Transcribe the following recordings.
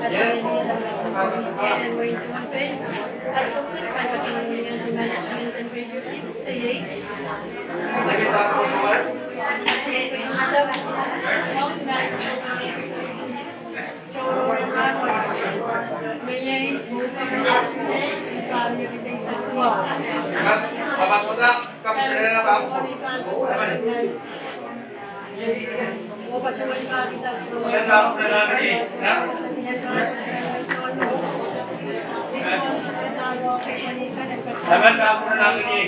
As such by the management and review fees, CH. Bapak Kota, Komisioner apa? Jangan kamu lagi.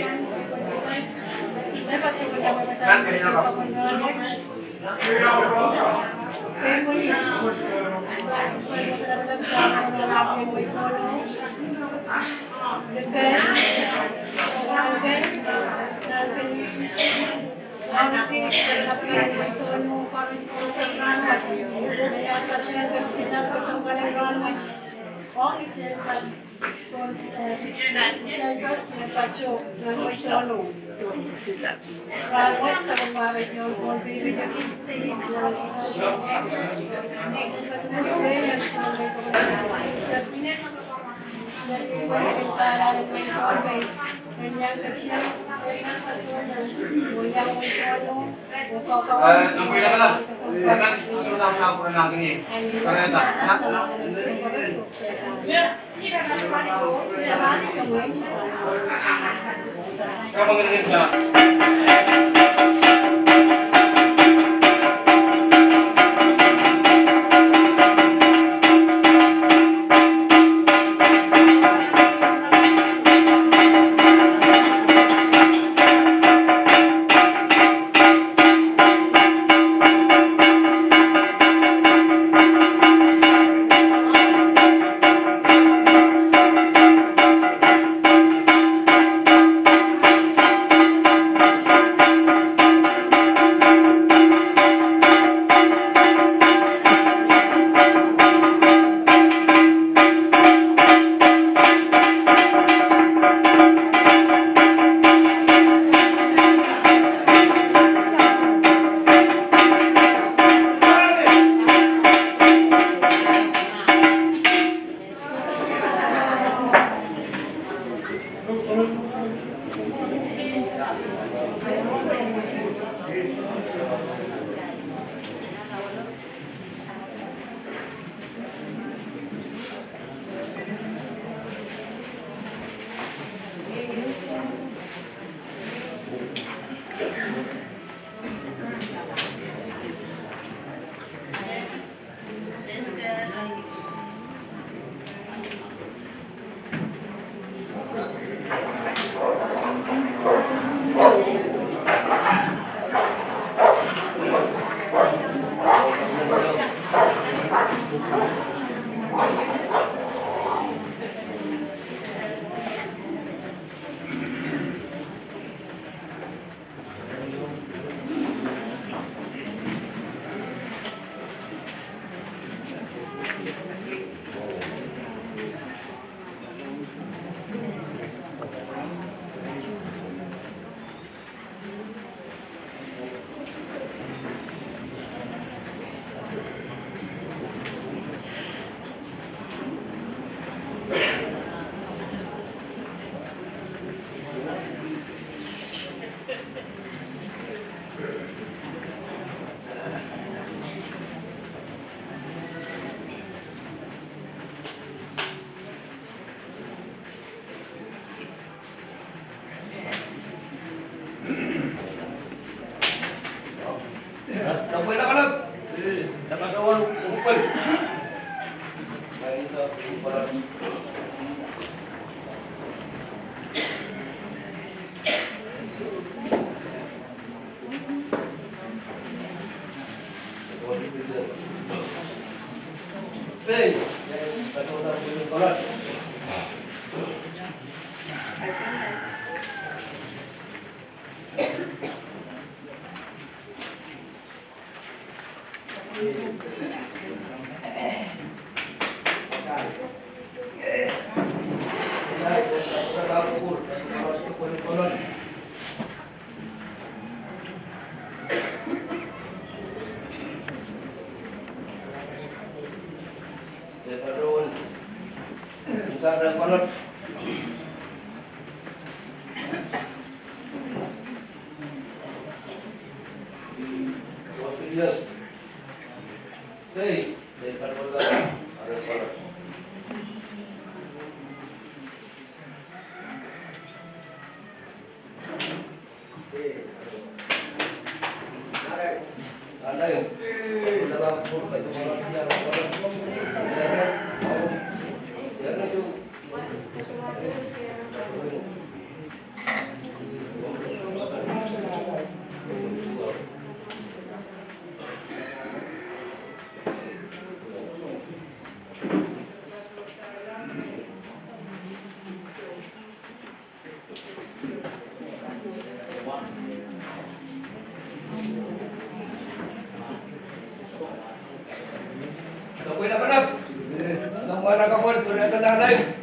Lord. Yes. Hey, ada yang dalam kurva itu Kapoy na panap. Nang wala ka po, tuloy na tanay.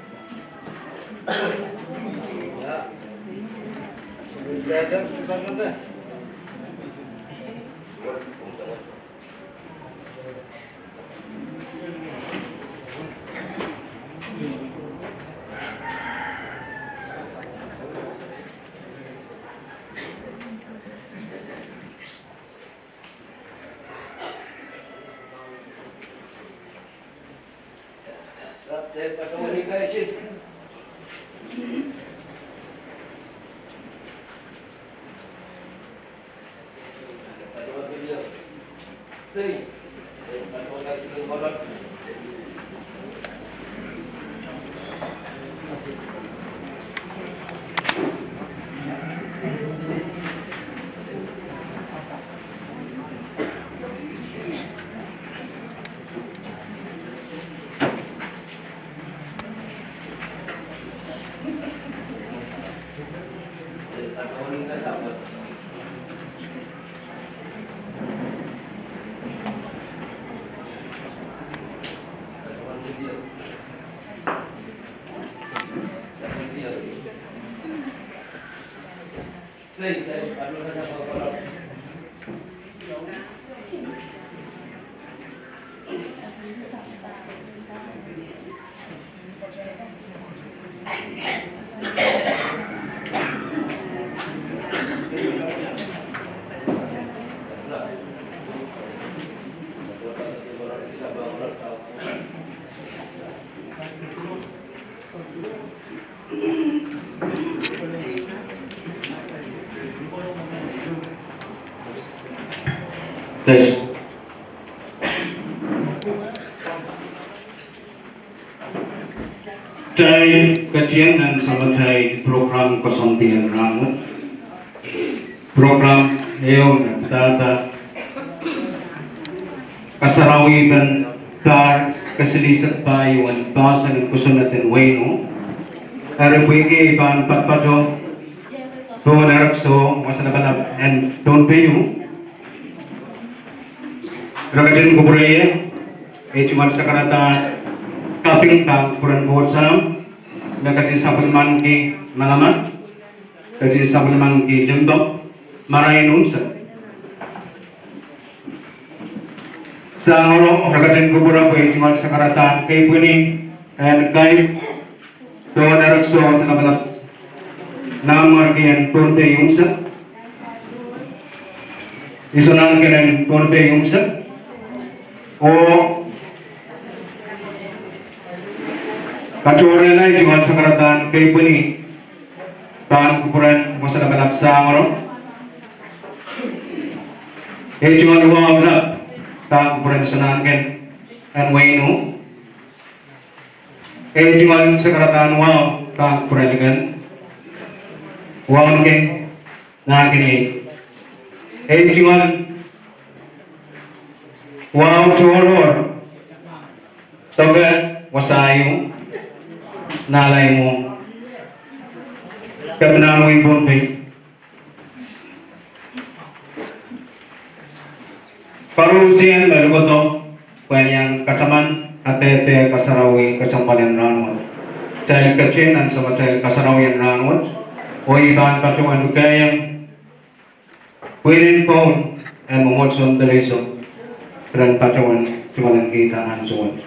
Tes. Dari kajian dan selesai program kesampian rambut, program Eon Data Kasarawi dan Kar Keselisat Bayu dan Tasa dan Kusunatan Weno Arabwege Iban Patpajo Tuan Arakso Wasanabanab and Don Peyu Rakajan Kuburaya Ejuman Sakarata Kaping Kang Kuran Kuhut Salam Nakati Sapilman Ki Malaman Kati Sapilman Ki Limdok Marayin Unsa Sa Ngoro Rakajan Kubura Ejuman Sakarata Kay Puni and Kay Tuan Arakso Wasanabanab Namar Ki and Tunte Unsa Isunan Ki and Tunte Unsa O Kacore na Jumat Sakaratan kay Puni Taan Kupuran Masa Nabanap sa Ngoro Jumat Uwag na Taan Kupuran Sanangkin and Wayno Jumat Sakaratan Uwag Taan Kupuran Ligan Uwag Nungkin Nangkin Jumat Wow, Choror, Toga, Wasayo, Nalay mo, Kabinano yung Bonpe. Parusian, Melugoto, Kanyang Kataman, Atete, Kasarawi, Kasampalan Ranwat. Dahil Kachin, sa Matel Kasarawi Ranwat, o Iban Katuan Dukayang, Pwedeng Pon, and Momotson Daliso. Dan pacawan cuman kita ansuan.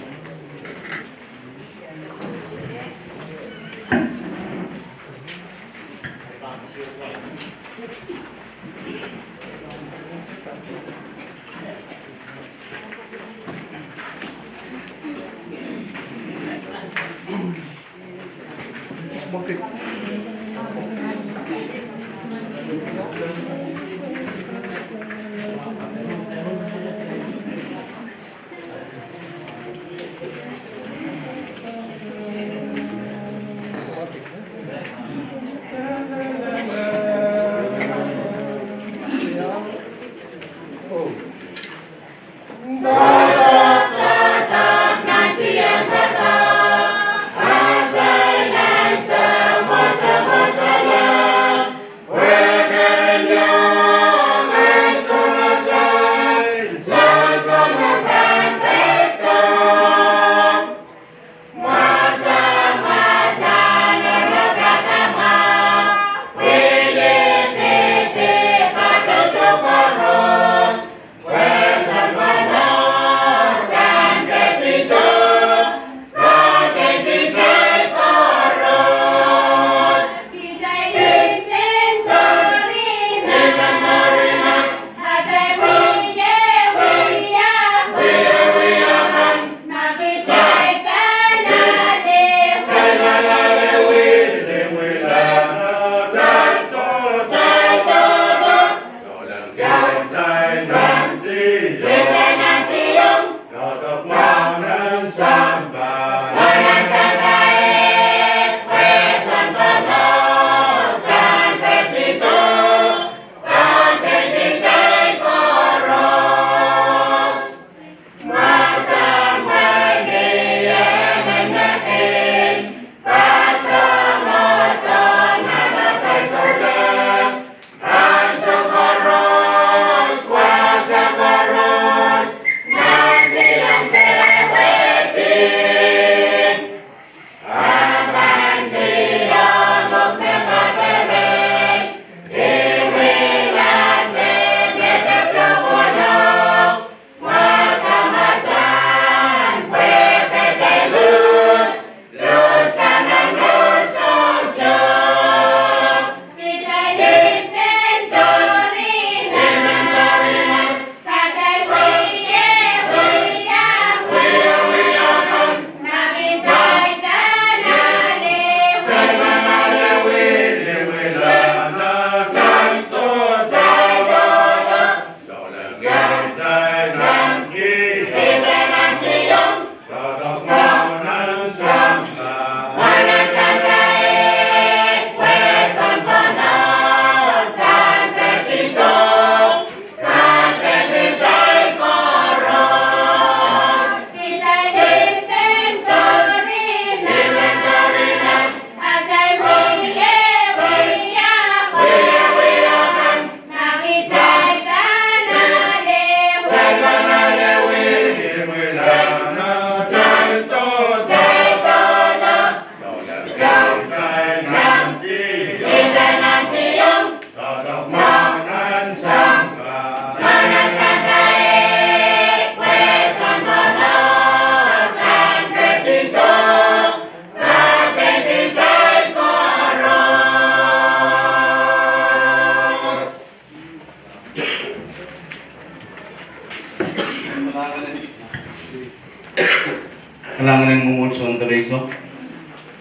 Kailangan ng mumunson tuloy so.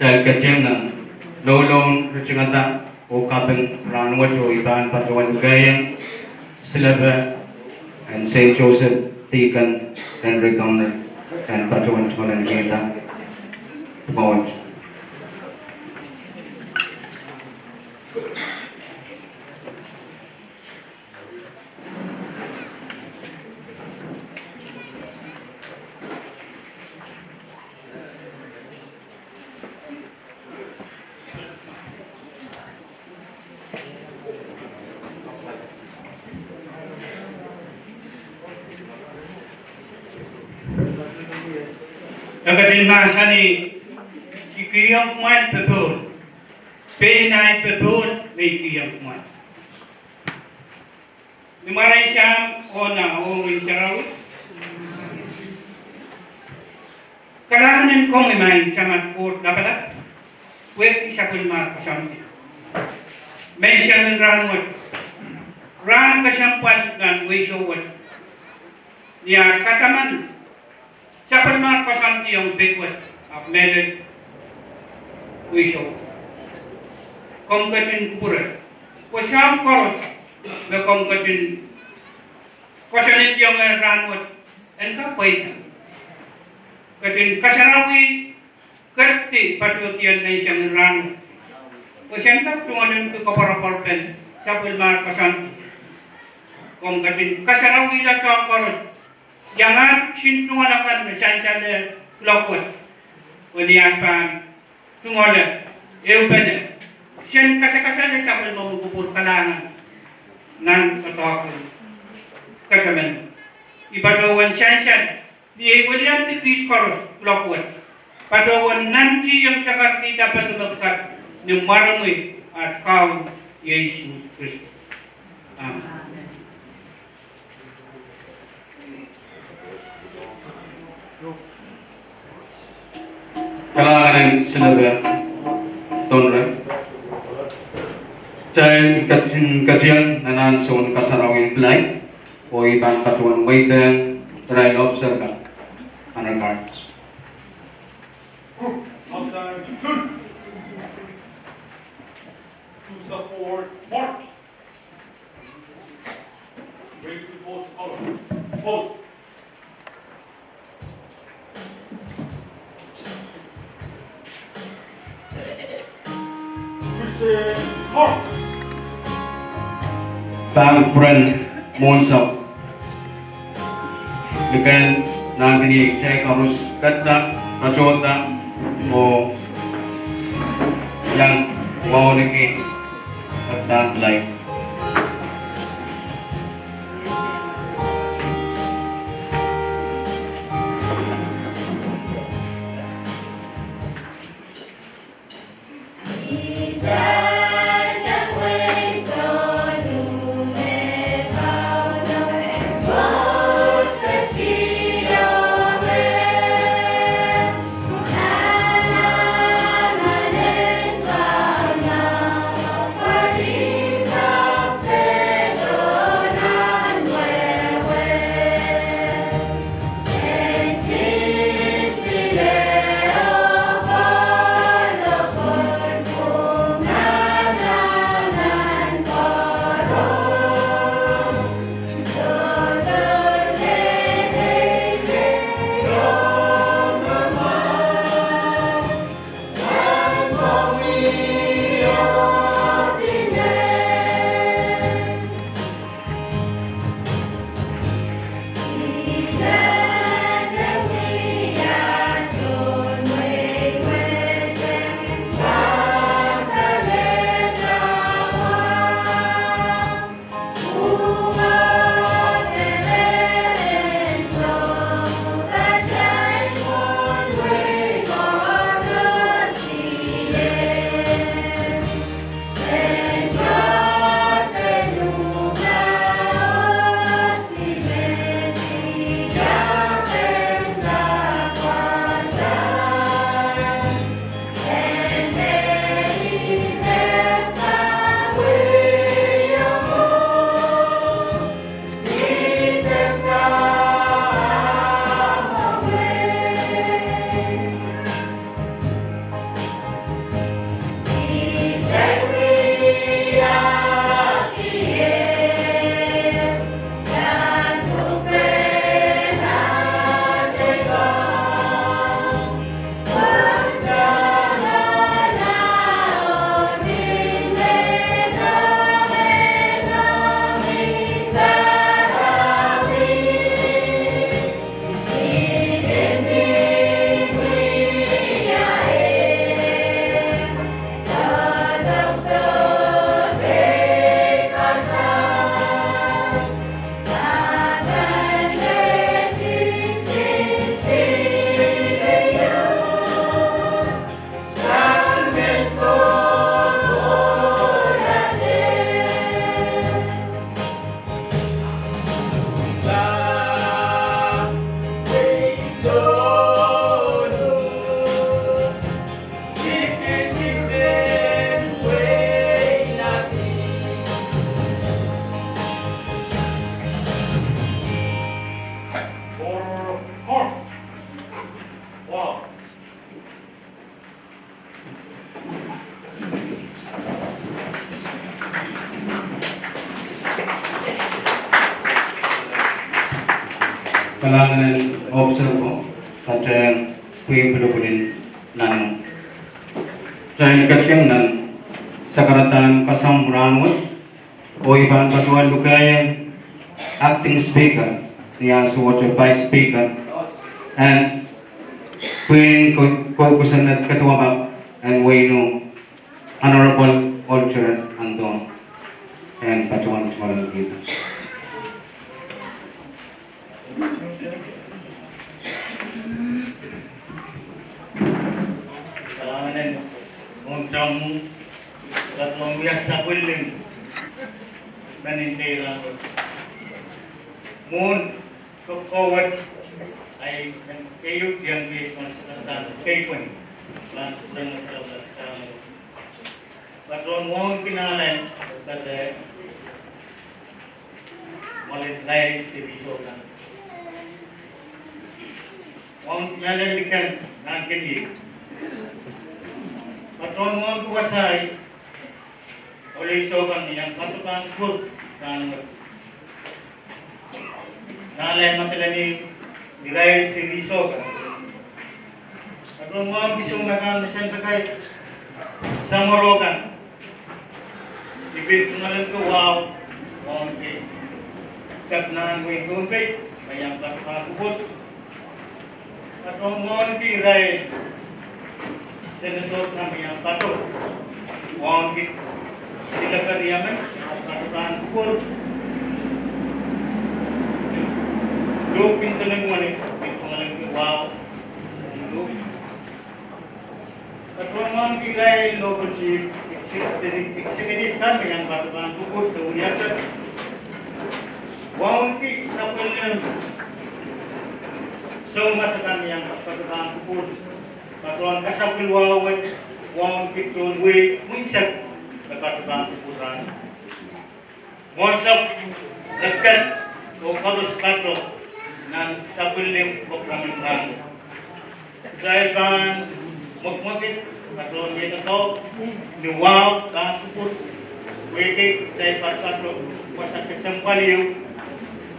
Dahil kadyang ng lolong rutsingata o kapeng ranwat o ibaan patuan gayang silaba and St. Joseph Tikan and Recounter and patuan tumalan kita. Tumawad. Agad ni ikiyang kumain betul, penai betul ikiyang kumain. Dimarai siam ona ori sarawi. Kailangan kong main sama port dapat wek siya pun mar kasama. may siyang ranwat. Ran kasampan dan wisawat. Dia kataman. Siapa mga kasanti yung bigwat. Melet wisaw. Kongkatin pura. Kusam koros. Na kongkatin. Kasanit yung ranwat. En kapay. Katin kasarawi. Kerti patusian na siyang ranwat. Kusam tak tungalan ke kaparaparpen. Siapa mga kasanti. Kongkatin kasarawi na sa koros. Jangan sintungan san-san lokot. Wadiapan tungola eupene. Sen kasa-kasa sampai mengumpul kalangan nan ketokon. Kasamen. Ibadawan san-san di wadian di koros lokot. Padawan nanti yang sangat tidak dapat ni marmui at kau Yesus Kristus. Amen. Kailangan sinaga tonra. Chay kajian nanan son kasarawin play o ibang katuan waiting try observe under cards. To support march. Ready to post color. Post. Mark. Bang friend monsok. Dengan nanti cek harus kata macota o yang mau lagi kata lain. Lisa. kailangan observe ko at kuya pulukulin nanon. Dahil kasyang nan sa karatan kasamburangot o ibang patuan lukayan acting speaker niya suwat vice speaker and kuya kukusan at katuwabak and wayno honorable Ulcer Andon and patuan suwalang kita. Kailangan untang tatlong biasa building nanintay lang. Moon kawat ay kayo yang dikonsultan kaipon lang sa patron mo kinalan kada malit si biso kan. Wong nalalikan nan kendi. Patron mo kuasai oleh sokan yang patukan kur dan nalai matalani dirai si biso kan. Patron mo biso makan mesin pakai samorokan. Ibig sumalan ko, wow, okay. Kapnaan mo yung kumpay, mayang kapakubot. At ang mga tiray, senator na mayang pato. Okay. Sila kariyaman, at patukan kubot. Lupin talang mo rin, ibig sumalan ko, wow, lupin. At ang mga tiray, local chief, executive kami yang batukan kubur kemudian waunti sampai semua kami yang batukan kubur batukan kasapil wawat waunti tunwe muisap batukan kuburan monsap dekat harus patro nan sapilim program driver mukmukit patron dia tahu niwaw kapuput weke dari patro kuasa kesempaliu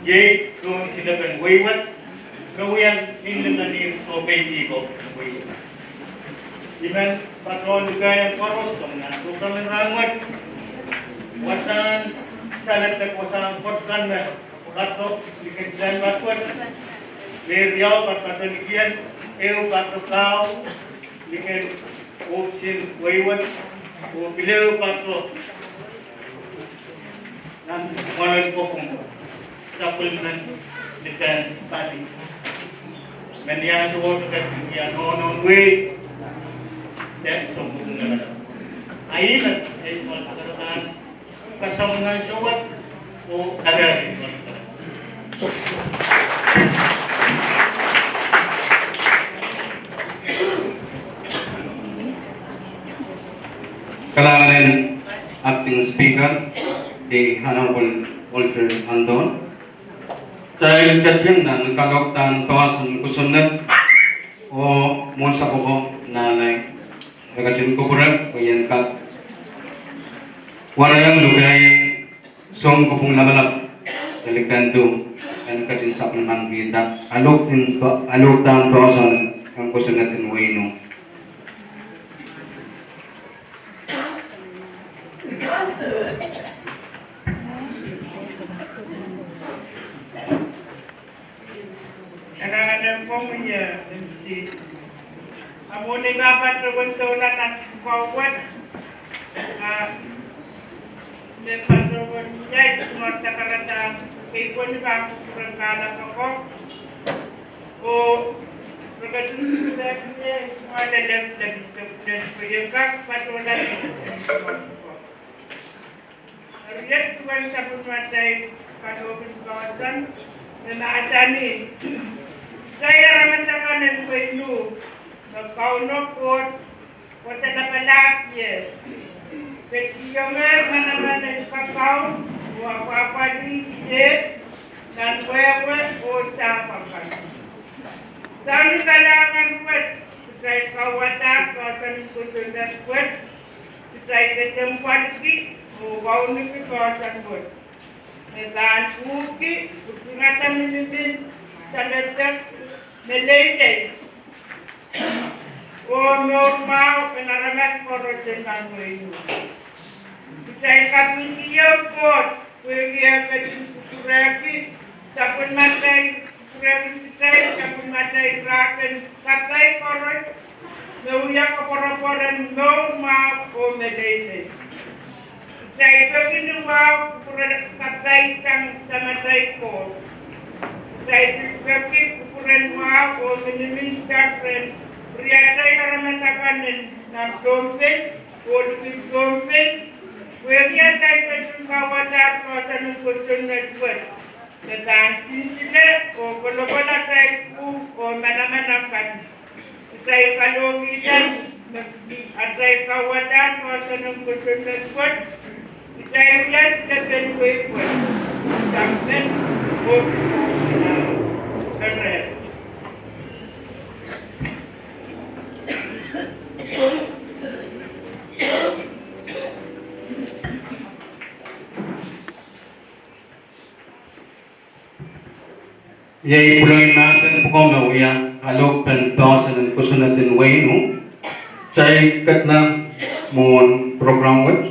ye kung silakan wewat kawian inlenani sobay iko wewat iman patron juga yang koros na program ranwat wasan salat na kuasa potkan na patro dikendalikan paswat beriau patro dikian eu patro kau diken opsin waiwan o bilew patro nan malan ko kung sapul nan dekan pati meniang suwot kat ya non way dan sombong na ayat ay masakaran kasamungan suwat o ada Kailangan acting speaker di Honorable Ulcer Andon. Dahil kasyang na nagkagawtan kawasan kusunod o munsa ko po na nagkasyon ko pura kuyan ka. Wala yung lugay song ko pong labalap dalikando ang kasyon sa panaman kita. Aloktan kawasan ang kusunod ng wayno. Kadang-kadang kau punya mesti kamu ni dapat terbentulan nak kau buat dan pasal berjaya semua sekarang ikut bang berkala kau berkata sudah punya ada lagi sebenarnya patulan lihat tuan sabun matai pada kawasan dan asani saya rasakan dan perlu kau nopot kuasa dapat lagi petiyonger mana-mana kau apa-apa di set dan kue-kue usahakan sami kalangan buat supaya kawasan kawasan kusunan buat supaya kesempatan kau ni kawasan buat dan bukti kesunatan menimbin Senator Melende. O normal penaramas korosen kanwenu. Saya kapin dia pot, pergi ke Surabaya, sapun matai, Surabaya, sapun matai rakan, katai koros, meuya keporoporan mau o Malaysia. Saya pergi nunggu katai sama tai kor. Saya pergi ukuran mau o menemiskan Riatai karamasakan ng dompet, o dompet, Where type kawata ko sa nung kusyon na tuwad. Natansin sila o kolokola type o manamanakan. Isa'y kalugitan at sa'y kawata ko sa nung kusyon na tuwad. Isa'y ulas na penwekwan. Sampen o kanret. Yay puloy nasan pukomaw ya alok pentosan dan kusunatin wayno chay katna mon program wet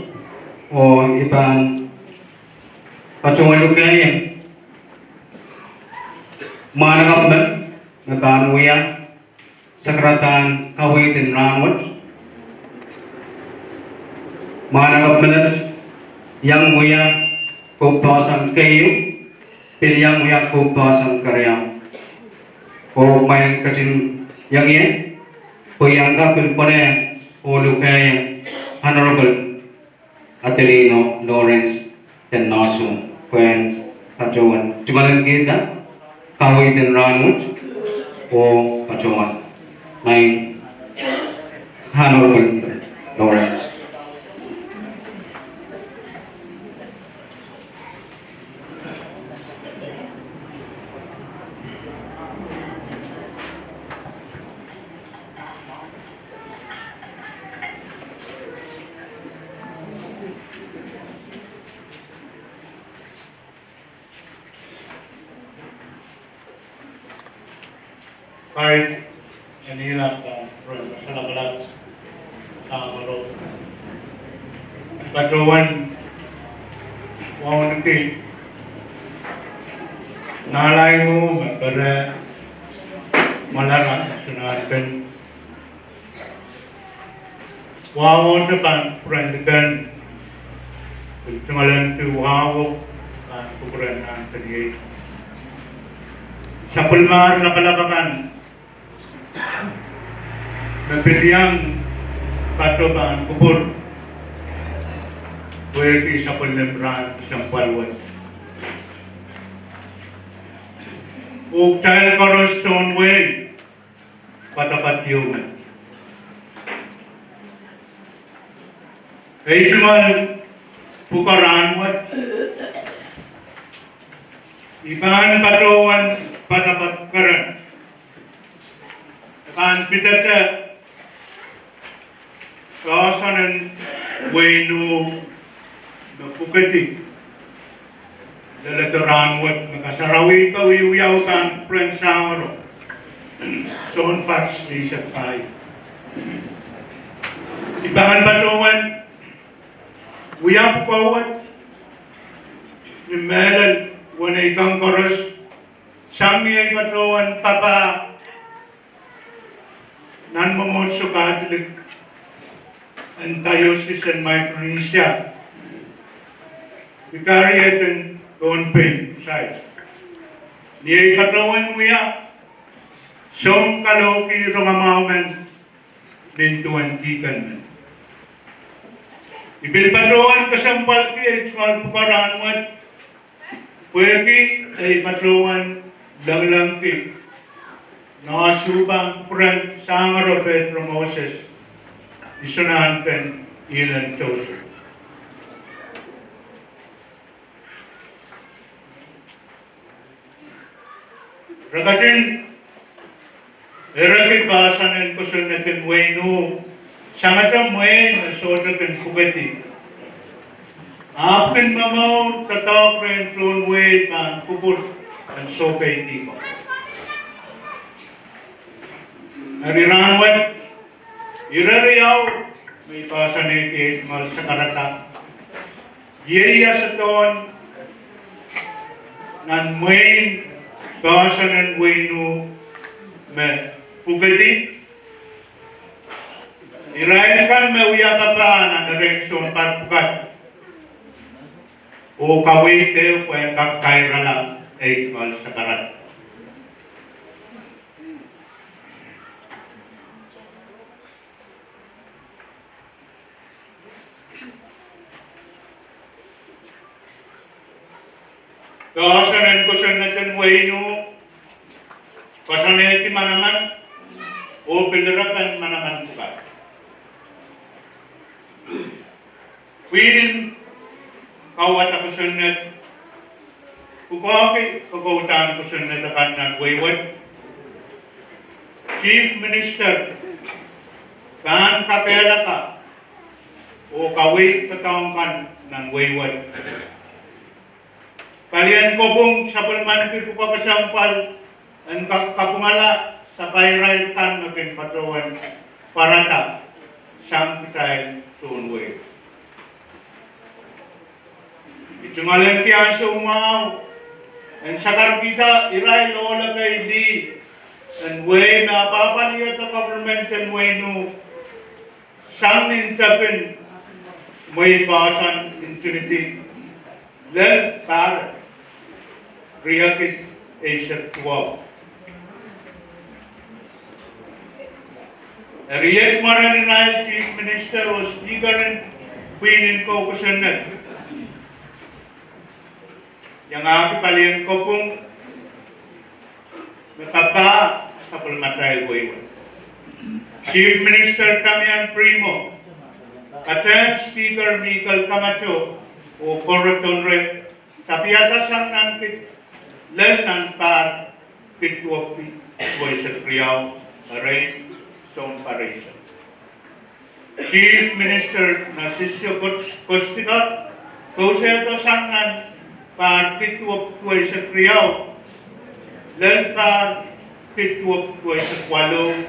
o iban pacungan lukayan mana kapan nakan waya sakratan kawitin ranwat mana kapan yang waya kuptosan kayo Pilihan yang kupasan karya, o main kacin yang ini, o yang kapil pada o lukaya Honorable Adelino Lawrence dan Nasu, kuen kacuan. Cuman kita kawin dan ranut o kacuan, main Honorable Lawrence. Kahit kanina sa nakalat sa maro. Katawan, wow nanti, nalay mo, para malaran, sunahan. Wow naman, perantikan, tungalan tu wow, kukuran ang tadi. Sa pulmar na kalabakan, Nagpiliyang patobaan kubur pwede sa panlembran siyang palwan. Ug child cornerstone way patapat yung ay cuman pukaranwat ibahan patawan patapat karan kan pitata kawasanan wenu na pukati dalataran wat nakasarawi ka wiyaw kan prensaro son pas di sapay ibahan patawan wiyaw pawat ni melal wana ikang koros sami ay patawan papa nan mamotso Catholic and Diocese and Micronesia. Vicariate and Gonpin side. Niya katawan mo ya. Siyong kaloki rongamaman bintuan kikan man. Ibilpatuan kasampal ki ay sual pukaran mo pwede ay patuan lang ki. Nakasubang puran sangaro Pedro Moses. Isunahan pen ilan toso. Ragatin, erakit bahasanan ko sa natin wenu, sangatang wen na soda ken pugati. Apin mamaw tatawag ren tron wen man kubur ang sopay tipo. Ariranwat, irariyaw, may pasaniti mal sa karata. Yeriya sa ton, nan main pasanan wayno me pugadi. Irayan kan me uya kapaan ang direksyon parpukat. O kawit tayo kung kakkairala ay mal sa karata. Kasanan ko sa natin wayno, kasanan iti manaman, o pinarapan manaman ko ka. Pwede kawat ako sa nat, kukautan ko sa natakan ng wayward. Chief Minister, kan kapela ka, o kawit katawang ng wayward. Kalian ko pong sa palmanti ko papasampal ang kapungala sa payral kan natin patawan parata siyang pitay sunway. Itsungalan kiyan sa umaw ang sakar kita iray lola kay di and way na papaliyat na government and way no siyang nintapin may basan infinity then para Riyakit Asia 12. Riyad Maranil Chief Minister was speaker and Queen in Kokusanat. Yang aki palian ko pong nakapa sa pulmatay ko iwan. Chief Minister Tamian Primo, Attend Speaker Michael Camacho, o Correton Rep, Tapiata sang nantit, Lieutenant Par, Pitwok, Voice of Priyaw, Array, Son Paration. Chief Minister Narcisio Costigot, Kauseto Sangan, Par Pitwok, Voice of Priyaw, Lieutenant Par, Pitwok, Voice of Walo,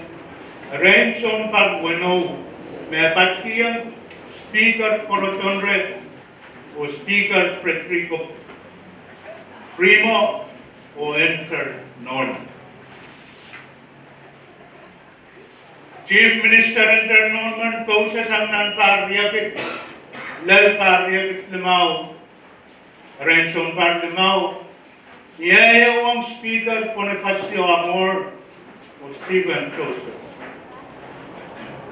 Array, Son Par Bueno, may patskiyang Speaker Correton Rep, o Speaker Frederico Primo, o Enter Norman. Chief Minister Enter Norman, Kausa Samnan Pariyakit, Lal Pariyakit Limao, Renson Par Limao, Iyayawang Speaker Bonifacio Amor, o Stephen Joseph.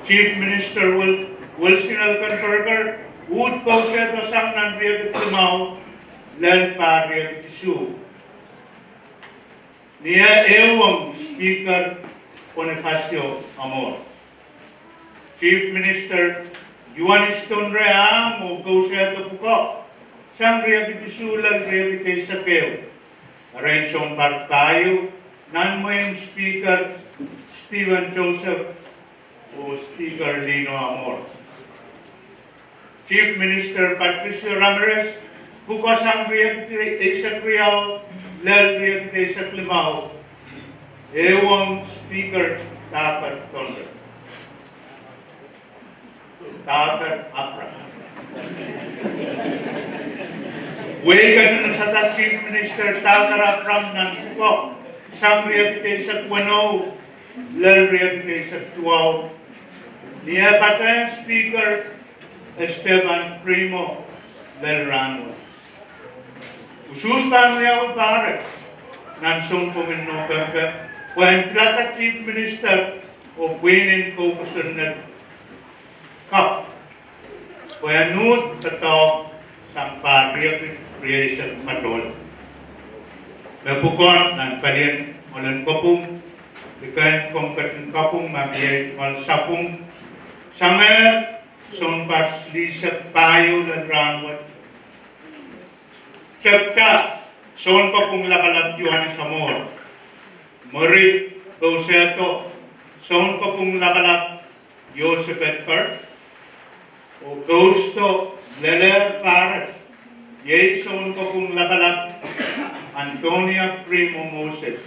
Chief Minister Wilson Alcantargar, Wood Kausa Samnan Riyakit Limao, Lal Pariyakit Isu. Niya ewang Speaker Bonifacio Amor. Chief Minister Juan Estonreang o Kausa Puko, Sang Rehabilitisulang Rehabilitasapeo, Renson Bartayo, Nanmoyang Speaker Stephen Joseph o Speaker Lino Amor. Chief Minister Patricio Ramirez, Bukas ang Rehabilitasapeo, Lal Rehabilitasap Limao, ewang Speaker Tapat Tonder. Tapat Apra. Wegan na sa Chief Minister Tapat Apram ng Pukok, Sang Rehabilitasap Wano, Lal Rehabilitasap Tuaw, niya patayang Speaker Esteban Primo Lal Ramos. Usus pangyaw pares ng sungkumin no kaka when Plata Chief Minister o Queen Kokusanat Cup when nut tato sang pariyak creation matol. Napukon ng palian ulan kopong dikan kompeten kopong mabiyay mal sapong sanger son paslisat payo dan rangwat Chapta, son pa pong lakalab Johannes Amor. Marit Gauseto, son pa pong lakalab Joseph Edgar. O Gausto Leler Pares, yay son pa pong lakalab Antonia Primo Moses.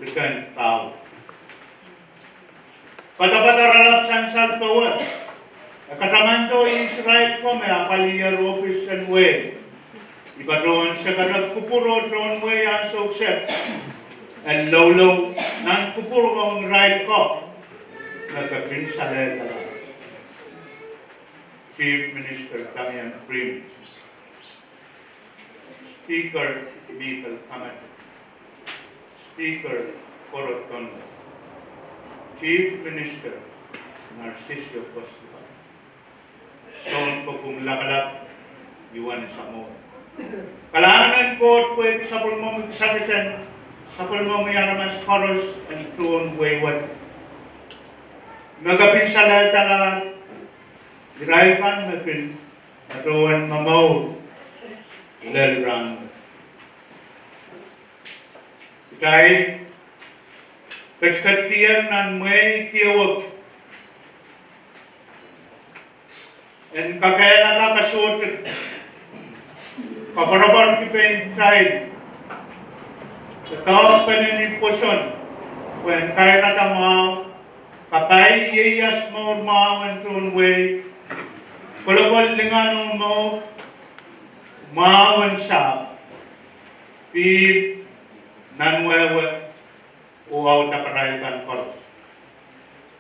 Likan tao. Patapataralap san saltawan. Katamanto Israel ko may apaliyar office and way. Iba doon sa kanagpupuro doon way ang success. And low nang kupuro ang right ko. Nagkapinsaleta. Chief Minister Damian Prim. Speaker Michael Kamat. Speaker Corot Tondo. Chief Minister Narcisio Costa. Son ko kung lakalap, iwan sa mo. Kailangan ko at pwede sa pulmo magsabitan, sa pulmo may aramas koros and tuon wayward. Nagapin sa lahat talaga, diraypan mapin, natuan mamaw, lalrang. Kaya, kachkatiyan ng may tiyawag, and kakaya na nakasuot kaparabar kipen side tao paninipuson when kaya na tamaw kapay iyas mo mawan tun way kulabal lingan mo mawan sa pip nanwewe uaw taparaykan kor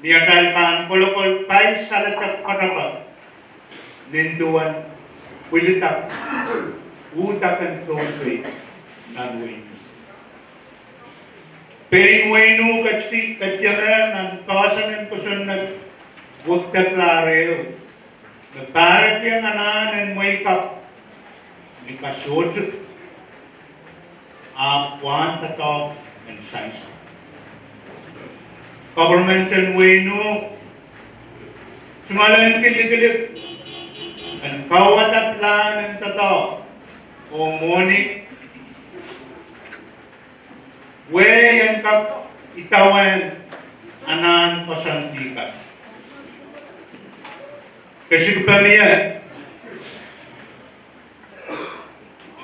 niyatal pan kulabal pay salatap karabag Ninduan, wilitak, utakan tawag nanway. Painway katyaran ng kawasan ng kusun huwag katlareo. Nagtarat yung anan and wake up. Ni kasod, apuan tato and science. Government and way no, sumalan kilig-kilig. Ang kawat plan ng tato o moni way ang kap itawan anan pasantikas kasi pamilya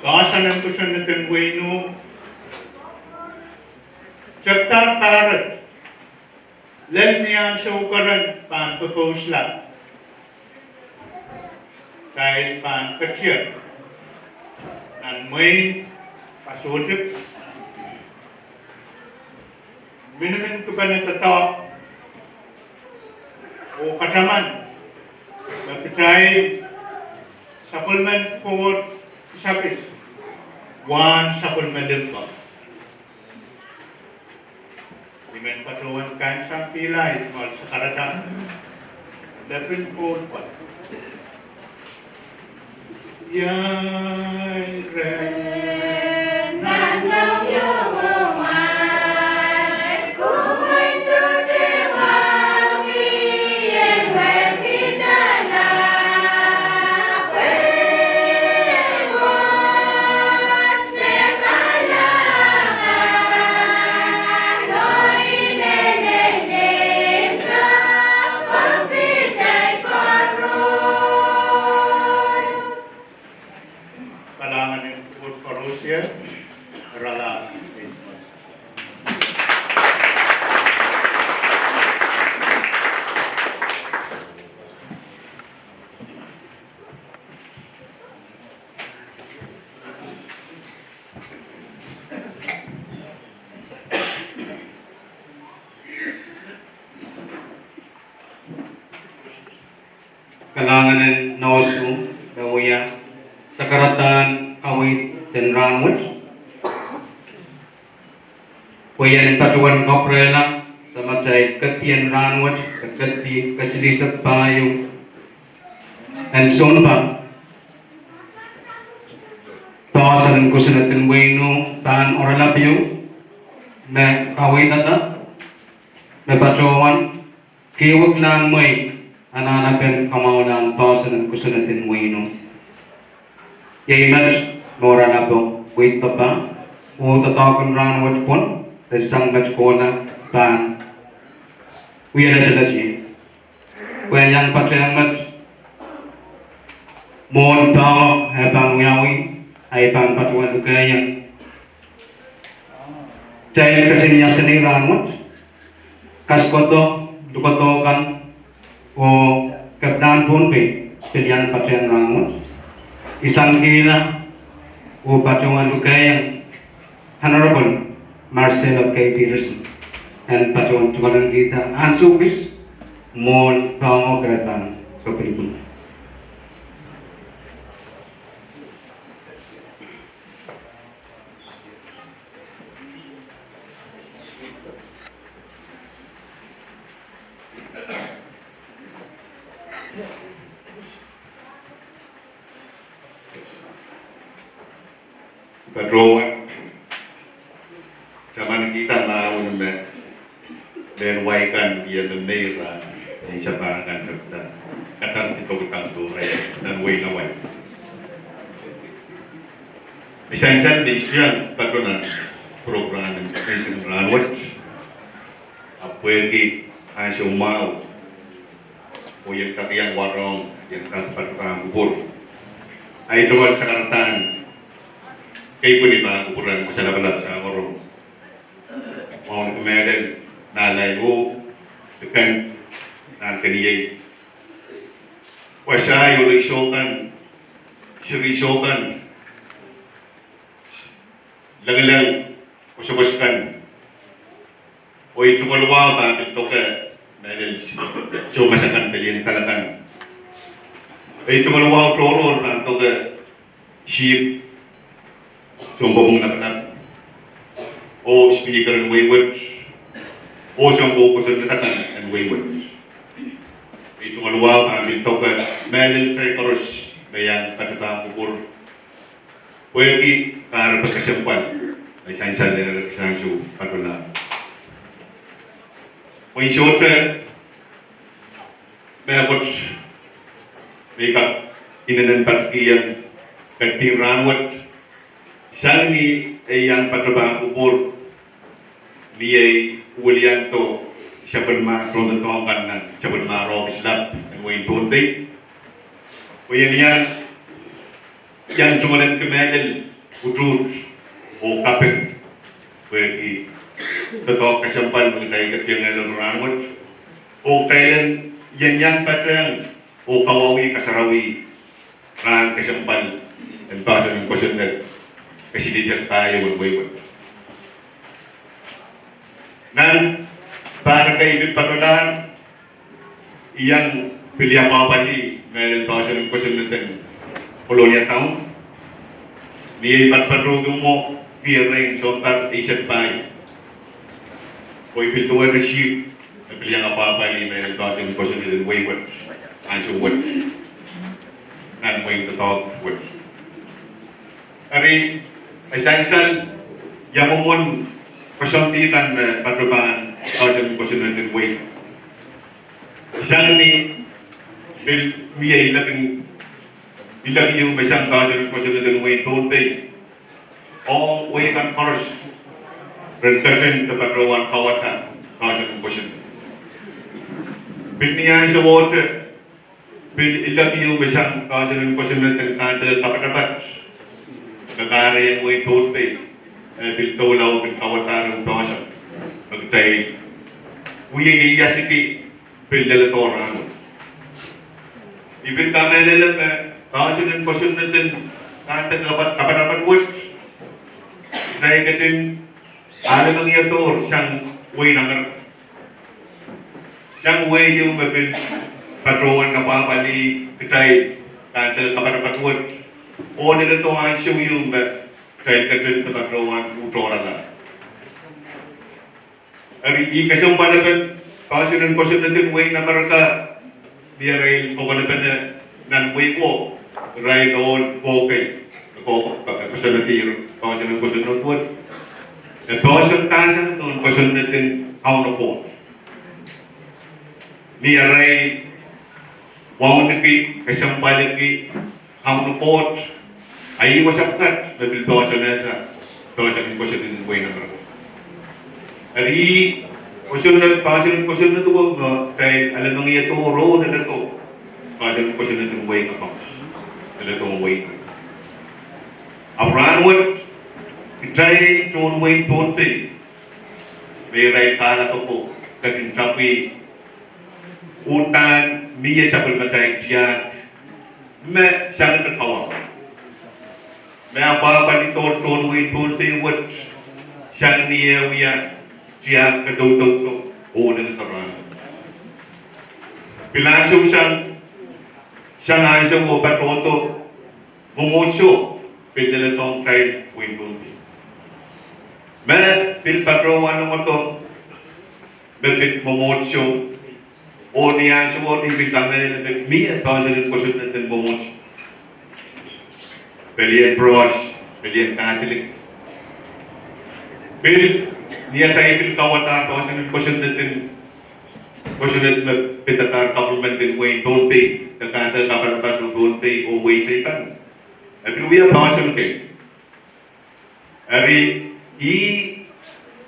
kasanan ko sa natin way no chapter parat len niyan sa ukaran pan-propose lang dahil pan kecil dan main pasudip minumin ko ba na tato o kataman napitay supplement for sapis one supplement din po dimen patuan kan sa pilay mal sa karatan dapin po po Yan ren nanang yawan kumay suciwawi en wepidana pwewos mekalangan loy lelelem sa kompitay korus kalangan ng food for Russia, rala. Kalangan ng nauso, dawiya, sakaratan, awit, dan rangut. Kuya ng patuan koprela, sa matay katiyan rangut, kati kasilisat payo, and son pa. Tawasan ko sa natin wayno, tan oralabyo, na awit ata, na patuan, kiwag lang may, ananagan kamaw ng tawasan ko sa natin wayno. Yay manage more anabo wait pa o tatawagan round what pon isang match ko na plan we are jalaji when yang patang match mon tao habang yawi ay pang patuan kaya dahil kasi niya sa round what kas ko to tukotokan o kapdan pun pe pilihan pasien rangut isang gila o patungan lukay Honorable Marcelo K. Peterson and patungan kita ansupis mon pango keratan kapilipun. Patrol zaman kita mau dan waikan dia menera di sabangan serta katan itu betang turai dan wai nawai. Misalnya di sekian patronan program education language apa yang hasil mau yang kalian warong yang patronan kubur. Itu sekarang kay pwede ba kupuran mo sa labalab sa korong mau kemudian nalai mo dekan nan kaniyay wasa yung isokan sirisokan lang usabaskan o ito kalwa ba ito ka dahil sumasakan kalian talakan ito kalwa toro na ito ka sheep Sumbong nak o speaker and wayward o siyang focus ang natatan and wayward. Ito maluwa ang aming toka medal traitorous bayan katatang kubur. Pwede kaharap kasampan ay sainsan na representasyon patulang. Kung isotra may abot may inanan patikiyan katinranwat Sang ni yang patrabang kubur ni William to siya berma from the kanan siya berma rock slap and way tunde kuya niya yang cumalan kemedel udut o kapit kuya totoo kasampan ng tayo katiyang ng rangot o kailan yan patrang o kawawi kasarawi ran kasampan and basa ng kwasyonel kasi di siya tayo wayward. Nan, para kay Ibig Patulan, iyang pilihan mapapali meron pa siya ng kusunatan kolonya taon. Di patpatugong mo, piring, sontar, isat pay. O ipituan na ship, na pilihan mapapali meron pa siya ng kusunatan wayward. Answer what? Nan mo yung totoo what? Ari, Essential, yamumon kasuntitan patrubahan kawasan kusunatan way. Siyang ni miyay ilagin yung masang kawasan kusunatan way tunde. O way kan course, rentation sa patrubahan kawasan kusunatan. Niya sa water, ilagin yung masang kawasan kusunatan kanta kapatapat. Nagari mo ito pe, biltolaw ng kawasan ng tawasang. Magtay, uyayayasiki, pildalatora mo. Ibig kami nalang kawasan ng kusyon natin, kanta kapatapat mo. Dahil kasi, alam ng iyator, siyang way nangar. Siyang way yung mabil, patrowan kapapali, kitay, kanta kapatapat mo. O nila ito ang siyong yung kahit katrin sa patrawan utora na. Ari kasong balagan, kasi ng kusyon natin way na maraka, diya rin kung ano pa na nanway ko, ray noon okay. Ako, kusyon natin, kasi ng kusyon natin. At kusyon tasa, noon kusyon natin, how na po. Diya ray, wow na ki, kasang balagi, how na po. Ay wasapkat nabil dosa na sa dosa ng kusyon din buhay na marako. Ari kusyon na pasin kusyon na tuwag no kay alam ng iya to ro na to. Pasin kusyon na buhay ka pa. Na to buhay. Abranwat itay ton way tonte. May ray kala to po katin tapi utan miye sabul matai dia me sang terkawa me apa ni ton wi ton te wat sang ni wiya dia kedau o dengan terang pilangsung sang ai sang o patroto momosho pindele tong kai wi ton me pil patro anu moto bepit momosho o niya semua ni bitamel de mia thousand percent ten momos pelian bros pelian catholic bil niya saya bil kawata thousand percent ten percent pitatar government in way don't pay the kata kabar don't pay o way pay kan tapi we are thousand ke ari I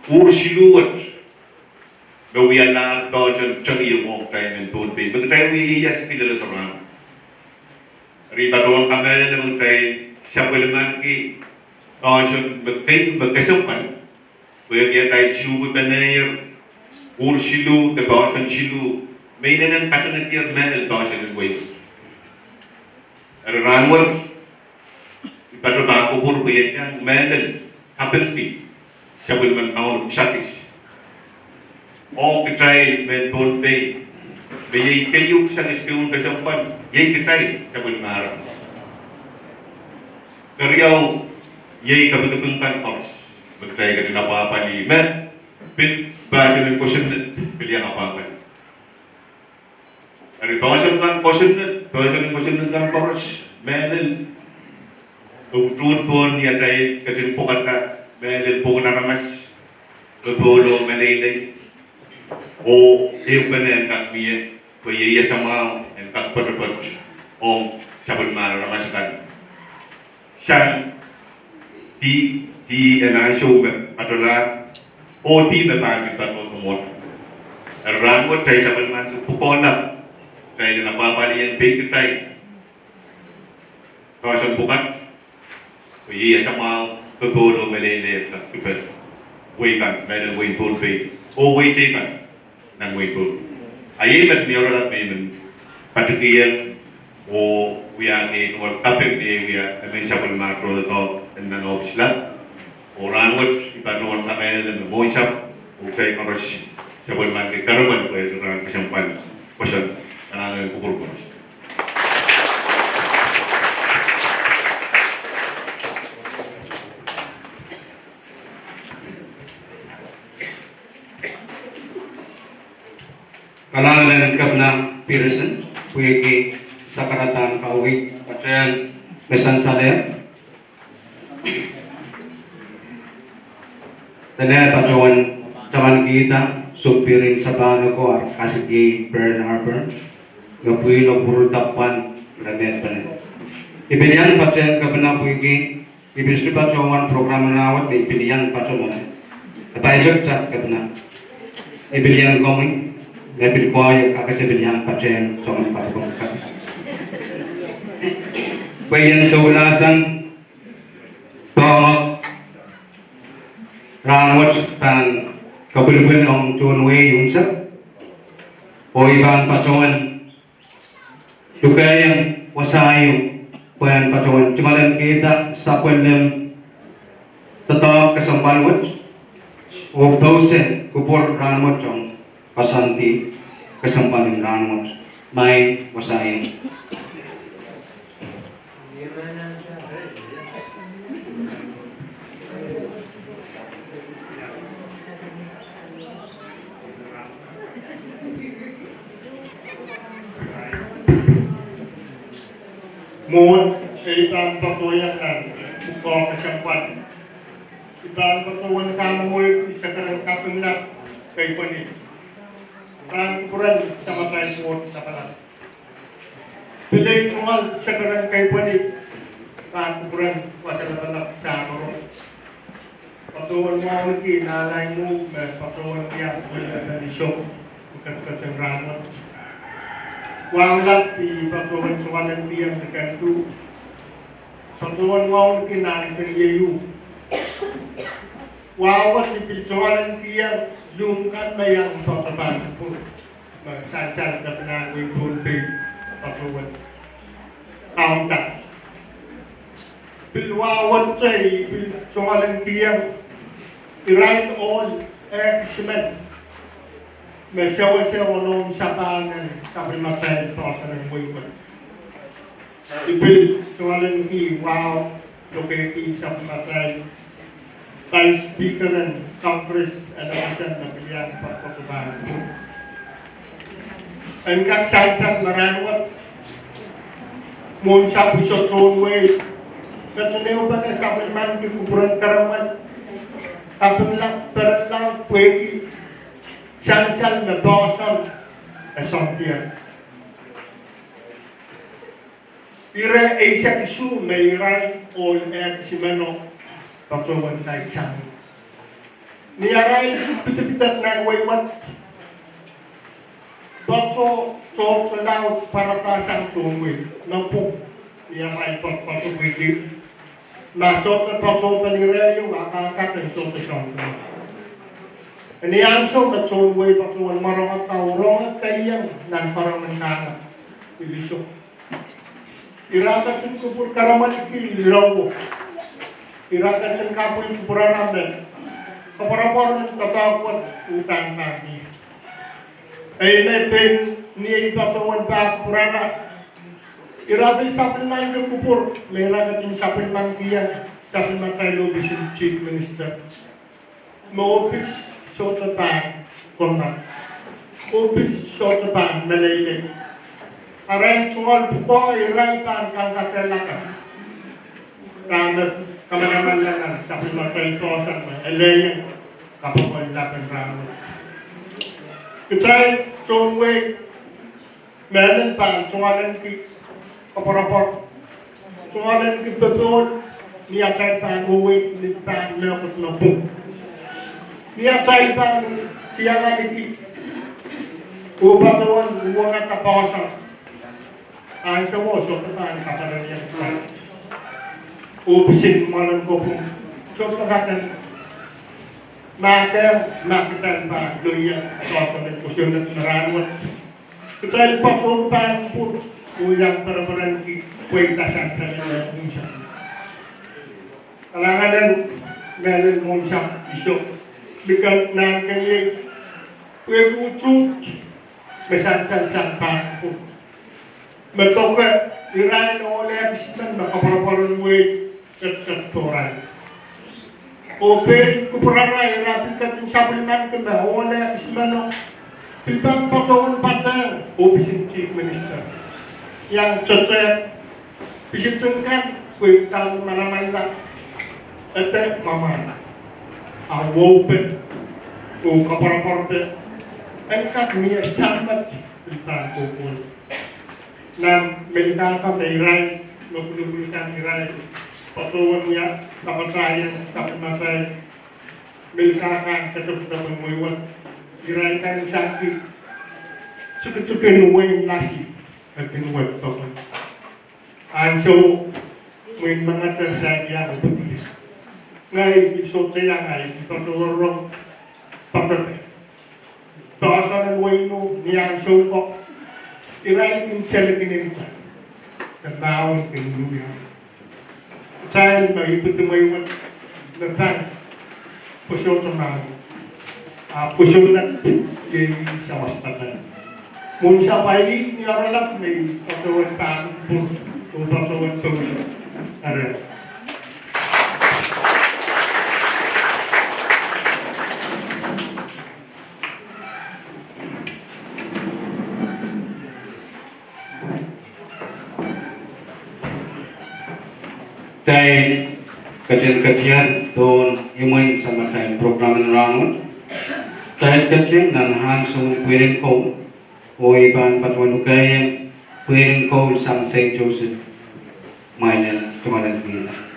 ursiluat we are not thousand changi mo time and don't pay but time we yes pindah orang riba doang kami dengan kai siapa leman ki thousand berkesempan we dia kai silu benar ursilu ke thousand silu mainan kacang tiar mana thousand way ranwar pada bangku pur we yang mana happen pi siapa leman tahun sakit Om ketrai menton pay, bayai kayu sang iskun kesempan, yai ketrai sabun mar. Keriau yai kebetulan kors, berkait dengan apa ni, men pin bahasa dengan question pilihan apa. Ada bahasa dengan question dengan kors, men turun pun dia tadi kerja pokok men pokok naramas, berbolo menilai. O even and that me for ye sama and that put on sabun mar ramasan san di and I show adalah o di beban kita semua ran what tay sabun mar pukona tay na apa yang baik tay kawasan bukan for ye sama berbolo melele tak kita wekan medal win full pay o wait kan nang waitu. Ayat mas niora lat men patikian o wiang ni or tapik ni wiang amin sabun makro to nang obslat orang wat ibanon kami dan moisap o kay karos sabun makro karuman ko itu orang kesempan kosan kanang pukul kosan. Kanal dan kabna Pearson, puigi sakaratan kauwi, patrian mesan saleh. Tanya pacuan caman kita supirin sabano ko kasih Burn Harbor, ngapui lo puru tapan ramet panen. Ipilihan patrian kabna puigi, ibisri pacuan program rawat di ipilihan pacuan. Kataisok cat kabna, ipilihan koming. Lebih kuat akan sebenarnya pasien soal patungkan. Bayan keulasan bahwa ranwat dan kebeluan om Tunwe Yunsak, oiban patungan juga yang wasayu bayan patungan cuman kita sapulem tetap kesempat obdose kupur ranwat jong pasanti kesempalan ranwat mai wasain Mohon iban patuyangan buka kesempat iban patuan kamu sekarang kapenat kay pani Rang kuran sama tayo mo sa kalat. Pilay kumal sekarang kay pani rang kuran wasa na sa maro. Patuan mo ulit nalay mo patuan niya na nisyo bukan kecenderaan. Wanglat di patuan soalan dia dekat itu patuan mau kinang terjeyu. Wawat di soalan dia jumkan na yang sotaban pun. Saya pernah mengikuti pertemuan tahun tak. Bilwawan saya soalan dia right all excellent. Mesyawa orang sabangan sampai masa proses mengikuti. Ibil soalan ini wow lokasi sampai masa Vice Speaker and Congress election na pilihan pagpapabahan. Ang kagsasang maranwat mong sa puso tronway kasuneo pa na sa man kikuburan karaman kapag lang perang lang pwede siyang na dosan asompian. Ira ay siya kisu may iray o si Mano patuwan tayo siyang. Niyaray, pitipitat na waywat. Bato, so loud para tasang tungwil. Nampung, niyaray patuwid din. Nasot na patuwa ni Rayo, akakat ang so siyang. Niyang so, matungwil patuwan marangat tawrong at kayang nan parang manana. Ilisok. Irakat yung kupur karaman ikilaw. Irakat yung kapoy kupuran namin. Kaparapar ng tatakot utang natin. Ay natin niya itatawan pa kupurana. Irakat yung sapilman yung kupur. May irakat yung sapilman kiyan. Sapilman tayo bisin Chief Minister. Maupis sotatan konat. Upis sotatan malaylik. Aray sungal buko iray tan kang katelakan. Kamat kameraman lang sa pagmasay tosan na eleyan kapag lapan ramo. Kitay tunway meron pa sungalan ki kaparapor sungalan ki betul niya tay pa uwi litan mekot na po. Niya tay pa siya nga ki ubatuan uwangat kapawasan. Ang sa mo, so pataan kapalan niya sa upisin malam ko po. So pagkatan nakitan pa doya sa kusyon at naranwat. Kaya pa po po uyang para-paran kwenta sa sarili mo siya. Kalanganan meron mo siya iso. Bikal na kanyang pwede utut mesan-san pa po. Matoka iranin oleh bisnan makaparan way kettoran. Open kuprana irapi kat supplement kena oleh bisnan tentang patuan partner ofisin Chief Minister. Yang cocok bisitungkan way tal mana-mana ete mama. Open kaparan engkat niya sambat tentang kupul. Nam meditaka mairay, nukulubusan iray, patuwan niya, kapasayan, kapamasay, meditaka, katapos na pangmaywan, iray kayong sakit, sukat-sukat nuway nasi, at tinuwag pa. And so, may mga tansaya ang pagkis. Ngay, isot saya ngay, ipatuwarong papatay. Taasan ang way mo, niyang sopok, iray yung selekinita na bawang pinuya. Saya maipit tumayon na tan pusyo sa pusyo na yung sa wastatan. Mung sa paili ni Aralap may patuwan pa o patuwan sa Aralap. Dahil kajian-kajian doon yung sama tayong program ng rangon. Dahil kajian na nahansong pwirin ko o ibang patwanugayang pwirin ko sa St. Joseph Minor Tumalan Pila.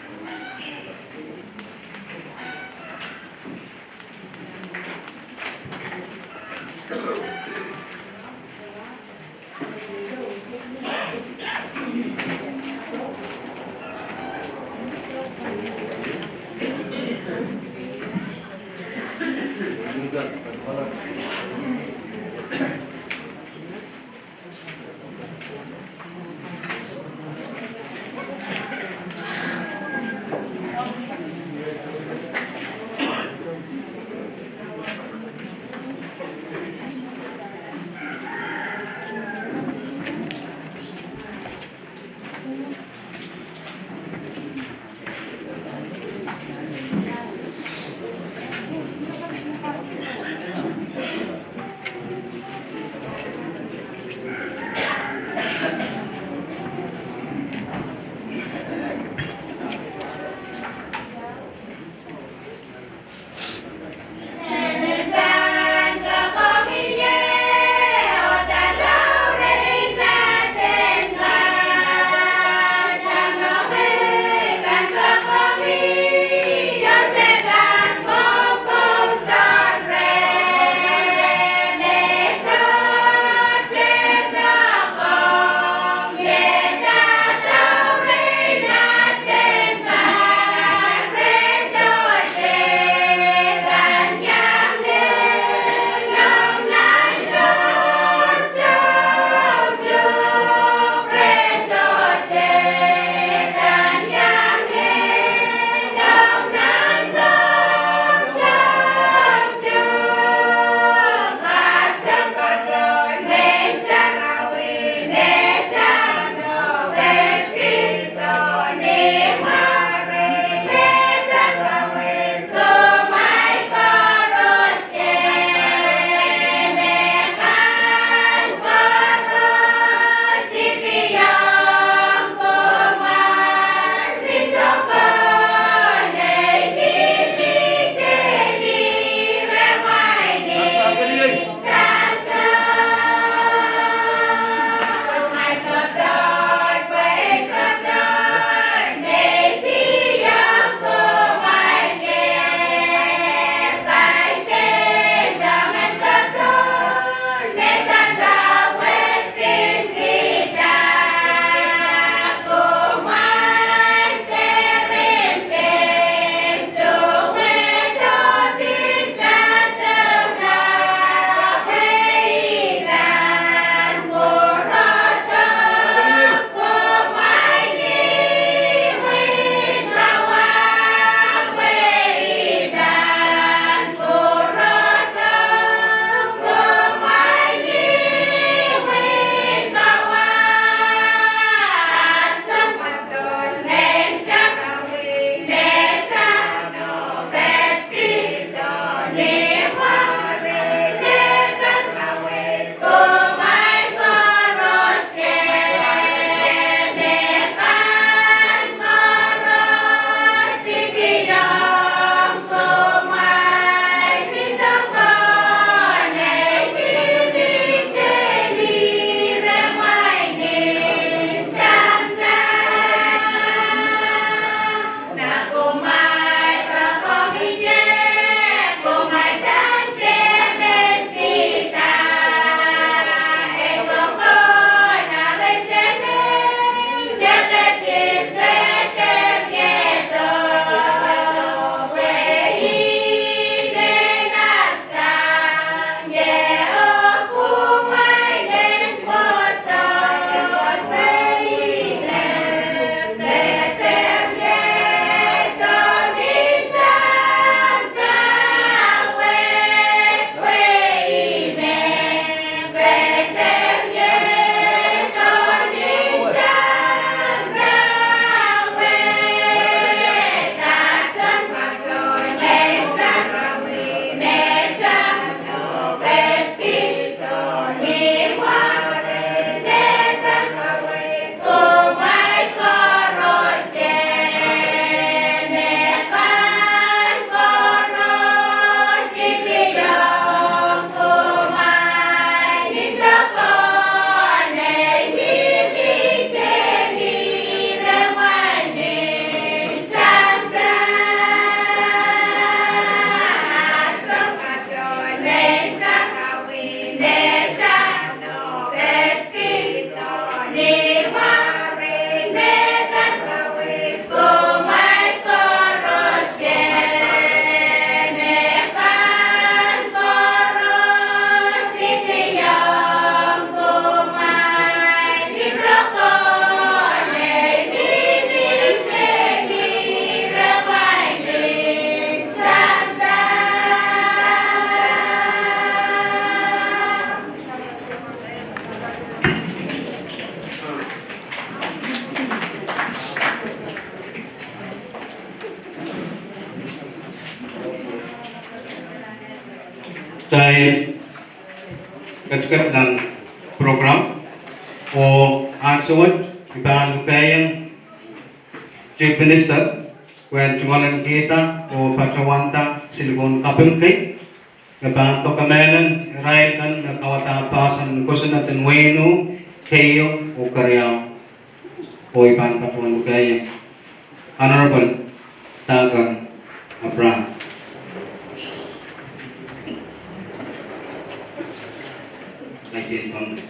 Dahil kat dan program o aksawat ibahan kayang Chief Minister when cumalan kita o pacawanta silikon kapeng kay Nabanto kamalan rai kan nakawatapasan ko sa natin weno kayo o karyaw o iban patuan kaya Honorable Tagan Abraham.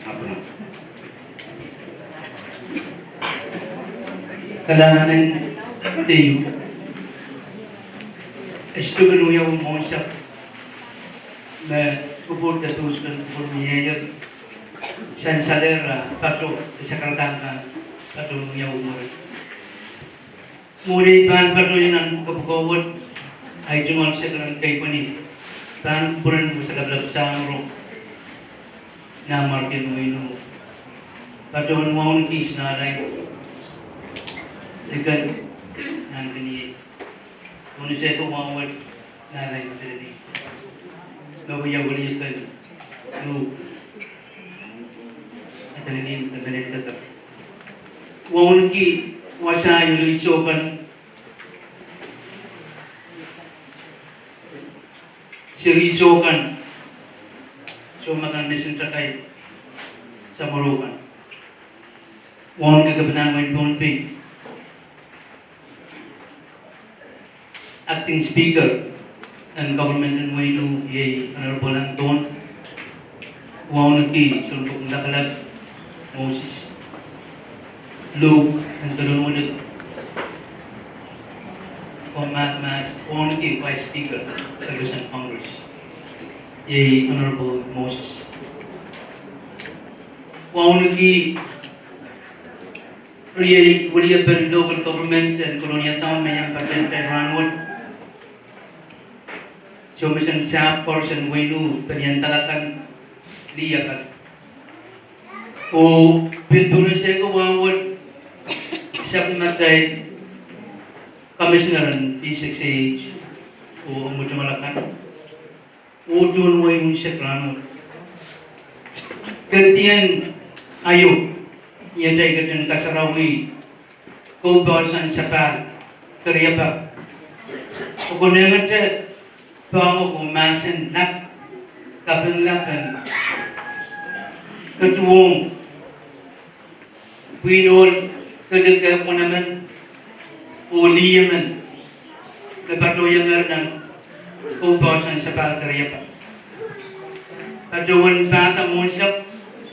Abraham. Kailangan tayo estugan yung monsa na kubur teruskan kubur niya sansalera pato sa karatan pato yung umur. Muli ban pato yung kabukawat ay jumal sa kanan kay pani ban buran mo sa kablab sa ro na martin mo ino pato mo ang kis na ray ikan nang kini muni sa ko mawat na ray mo sa Lagu yang boleh kan, lu, ada ni tetap. Wong ki wasa yang disokan, serisokan, so makan mesin terkait samarukan. Wong ki kebenaran pun pi, acting speaker. Dan government and way to ye honorable Anton Wong ki sulpuk ndakalab Moses Luke and Tulunod Mas Wong ki vice speaker Ferguson Congress ye honorable Moses Wong ki really local government and colonial town na yang patent Ranwood So mission siya portion wenu penyantalakan dia kan. O pintunya saya ko wawat siya macay commissioner D6H o mucho malakan. O John wenu siya klano. Kertian ayo ia jay kertian kasarawi ko bawasan sapal teriapa. O konengan siya Pango ko masin lap kapin lapan kecuong winol kedek ko naman uliyaman kepatuyan ng kubasan sa palkarya pa kacuwan bata musap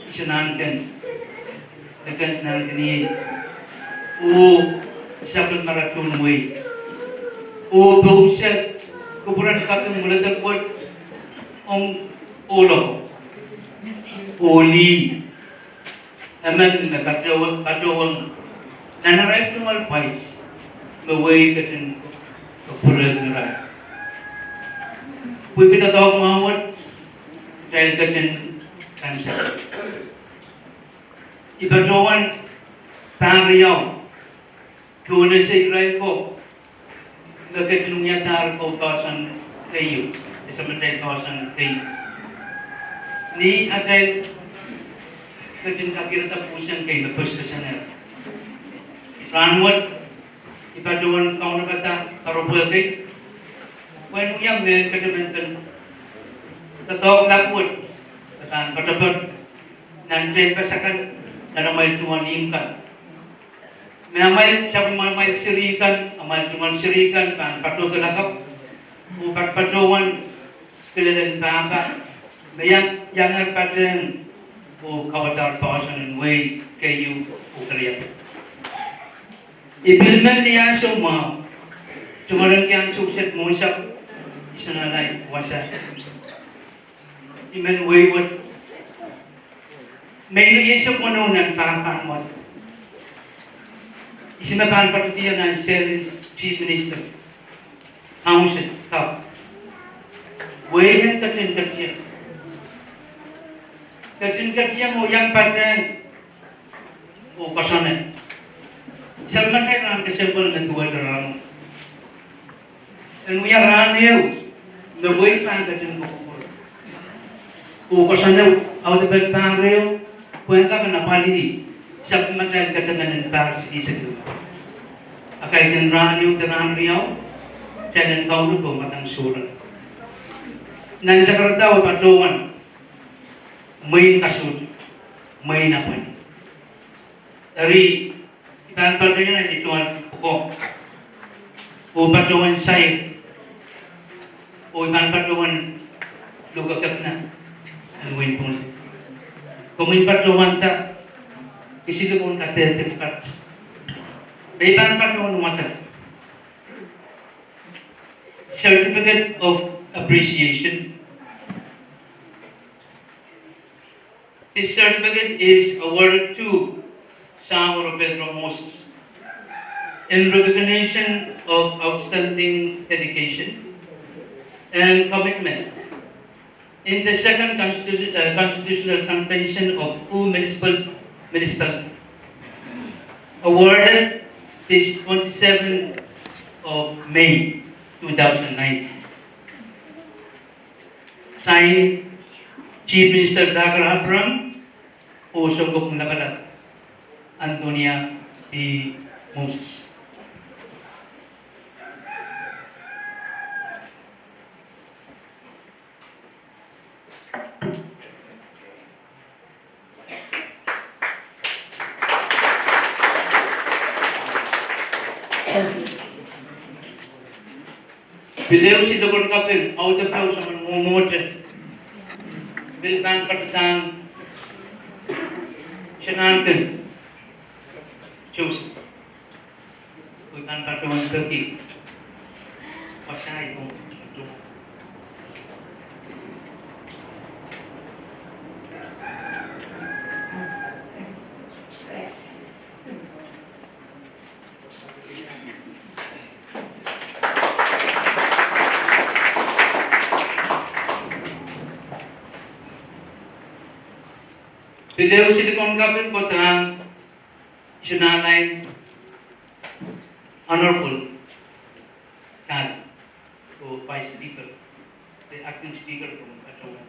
isunangan dekat nang kini o sakit maratun way o bauset kuburan kakang muladak buat om ulo oli aman na kacawang nanaray tumal pais gaway katin kuburan nara pwede tawag mawat dahil katin kansa ibatawan pangriyaw tuwa sa ikray ko Nagkatunong tar ko kawasan kayo, isa matay kawasan kayo. Ni atay kacin kakir tapusan kayo, napos ka sana. Ranwat, ipaduan kau na kata, karubul kayo. When yang men kacabantan, tatawag lakot, katan katapat, nandiyan pa sa kan, nanamay tumanim ka. May siya may sirikan, amal cuman sirikan kan patu kelakap, upat patuan kelilan papa, bayang jangan paten, kawatar pawasan way kayu ukriya. Implement niya semua, cuma yang sukses musab isanalay wasa. Iman wayward, may iisip mo noon ang kapan mo. Isimapan partiya na Chief Minister. House top. Wayan kacin kacin mo yang paten o kasanan. Salman kay ran kasebol na tuwa darang. Anu ya raniyo na way pan kacin ko. Ukosana au de pangreo, puenka kana pali sab matal katanan tars isag. Akai den raniu teran riau, jalan kaunu ko matang sura. Nan sakarta wa patuan, main kasut, main apa? Dari ikan patuan itu tuan pokok, o patuan saya, o ikan patuan luka kapna. Ang win pun. Kung may patluman ta, isilo kong katetepat. Bayban patluman umata. Certificate of Appreciation. This certificate is awarded to Samuro Pedro Moses in recognition of outstanding dedication and commitment in the second constitutional convention of municipal awarded this 27th of May 2019. Signed Chief Minister Dakar Abram Osogok Nakalat Antonia P. Moses. Beliau si dokter kapil, auto tahu sama momote. Bilkan pertang, senangkan, cus, bukan pertemuan Turki, pasai pun. Beliau si dikongkapin ko terang sinanay honorable kan o vice speaker, the acting speaker from Patrona.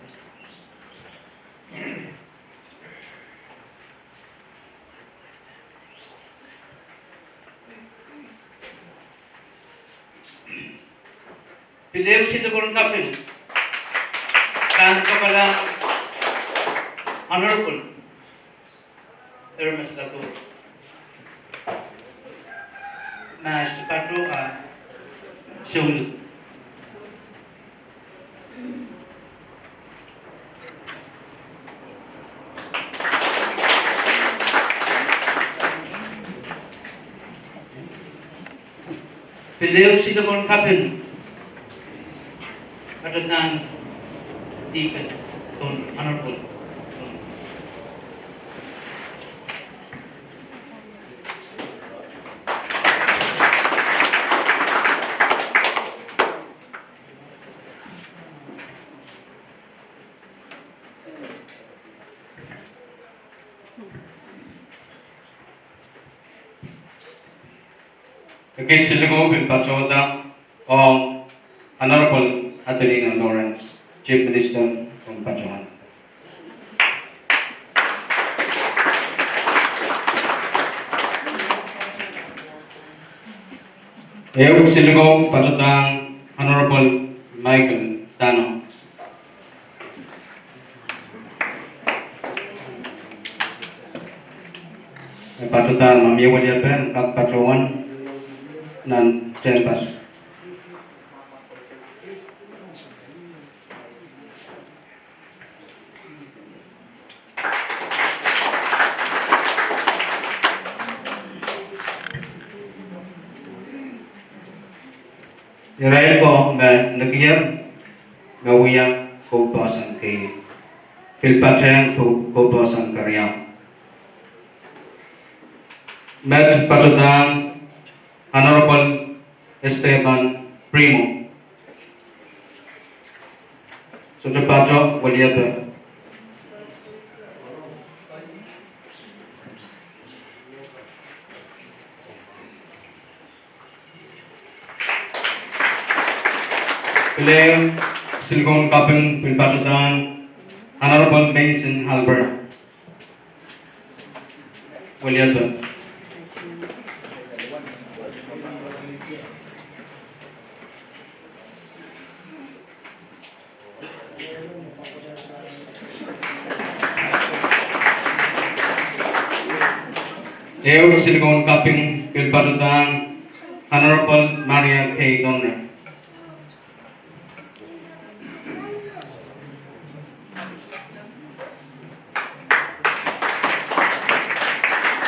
Beliau si dikongkapin kan kepada honorable Hermes Dato na Pato Siung. Beliau sila kapin at ang tikat ton honorable. Okay, Silago Pinpachoda of Honorable Adelina Lawrence, Chief Minister from Pachawan. Eog Silago Pachotang Honorable Michael Dano. Pachotan Mamiawaliapen Kap Pachawan nan Tempas. Irai ko ba nakiyam gawiyang kubasan kay Pilpateng kubasan karyam. Met Patutang Honorable Esteban Primo. Sudah Pato Waliata. Beliau Silgon Kapeng Pilpatutan Honorable Mason Halbert. Waliaton. Eog Silicon Cupping Pilpatutan Honorable Maria K. Donner.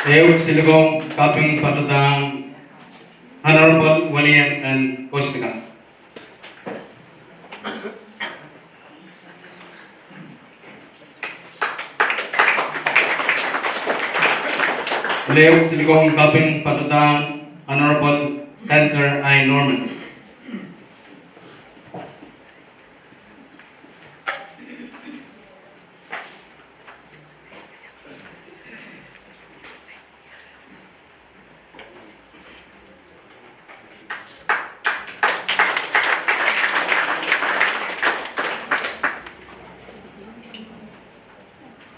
Eog Silicon Cupping Patutan Honorable William and Kostika. Eog Silicon Cupping Patutan Honorable Enter I. Norman.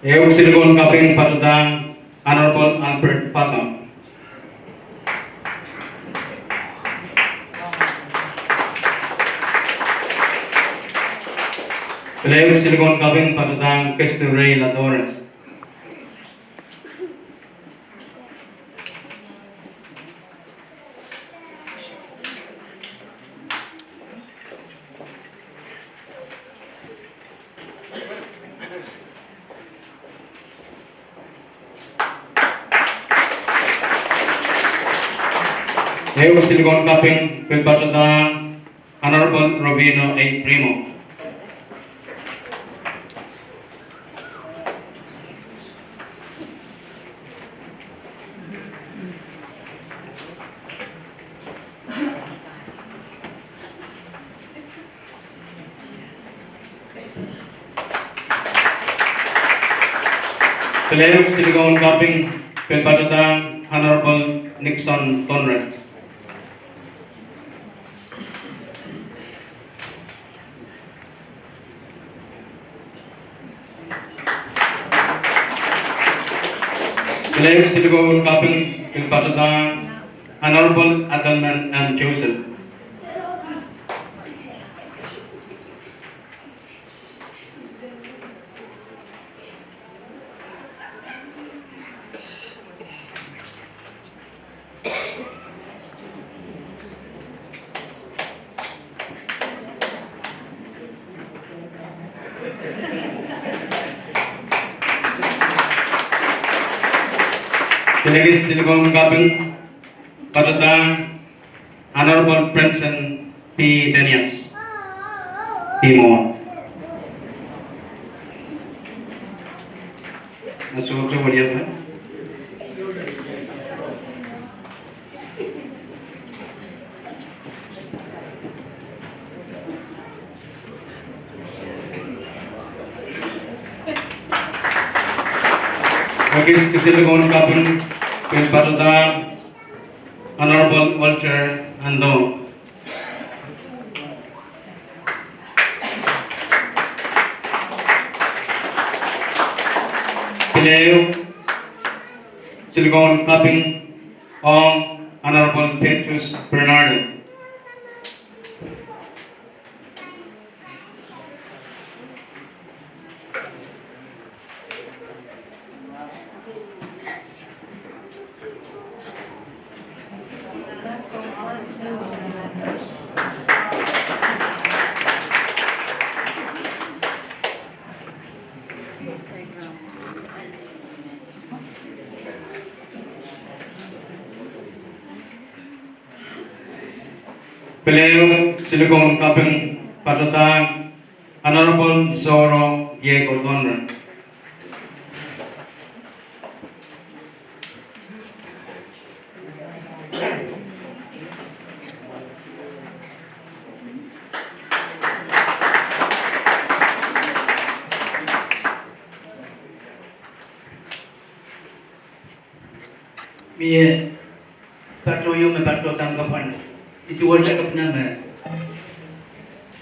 Eog Silicon Cupping Patutan Honorable Albert Patam. Eog Silicon Cupping Patutan Cristo Ray Ladores. Eog Silicon Cupping Pilpatutan Honorable Robino A. Primo. Eog Silicon Cupping Pilpatutan Honorable Nixon Conrad. Eog Silicon Cupping Pilpatutan Honorable Adelman M. Joseph. Eog Silicon Cupping Patutan Honorable Princeton P. Denias. Timor. Masuk ke beliau. Eog Silicon Cupping Pilpatutan Honorable Walter Ando. Eog Silicon Cupping on Honorable Petrus Bernardo. Eog Silicon Cupping Patutan Honorable Zoro Diego Donner. Mie patroyo me patro tanggapan itu wajah kepenama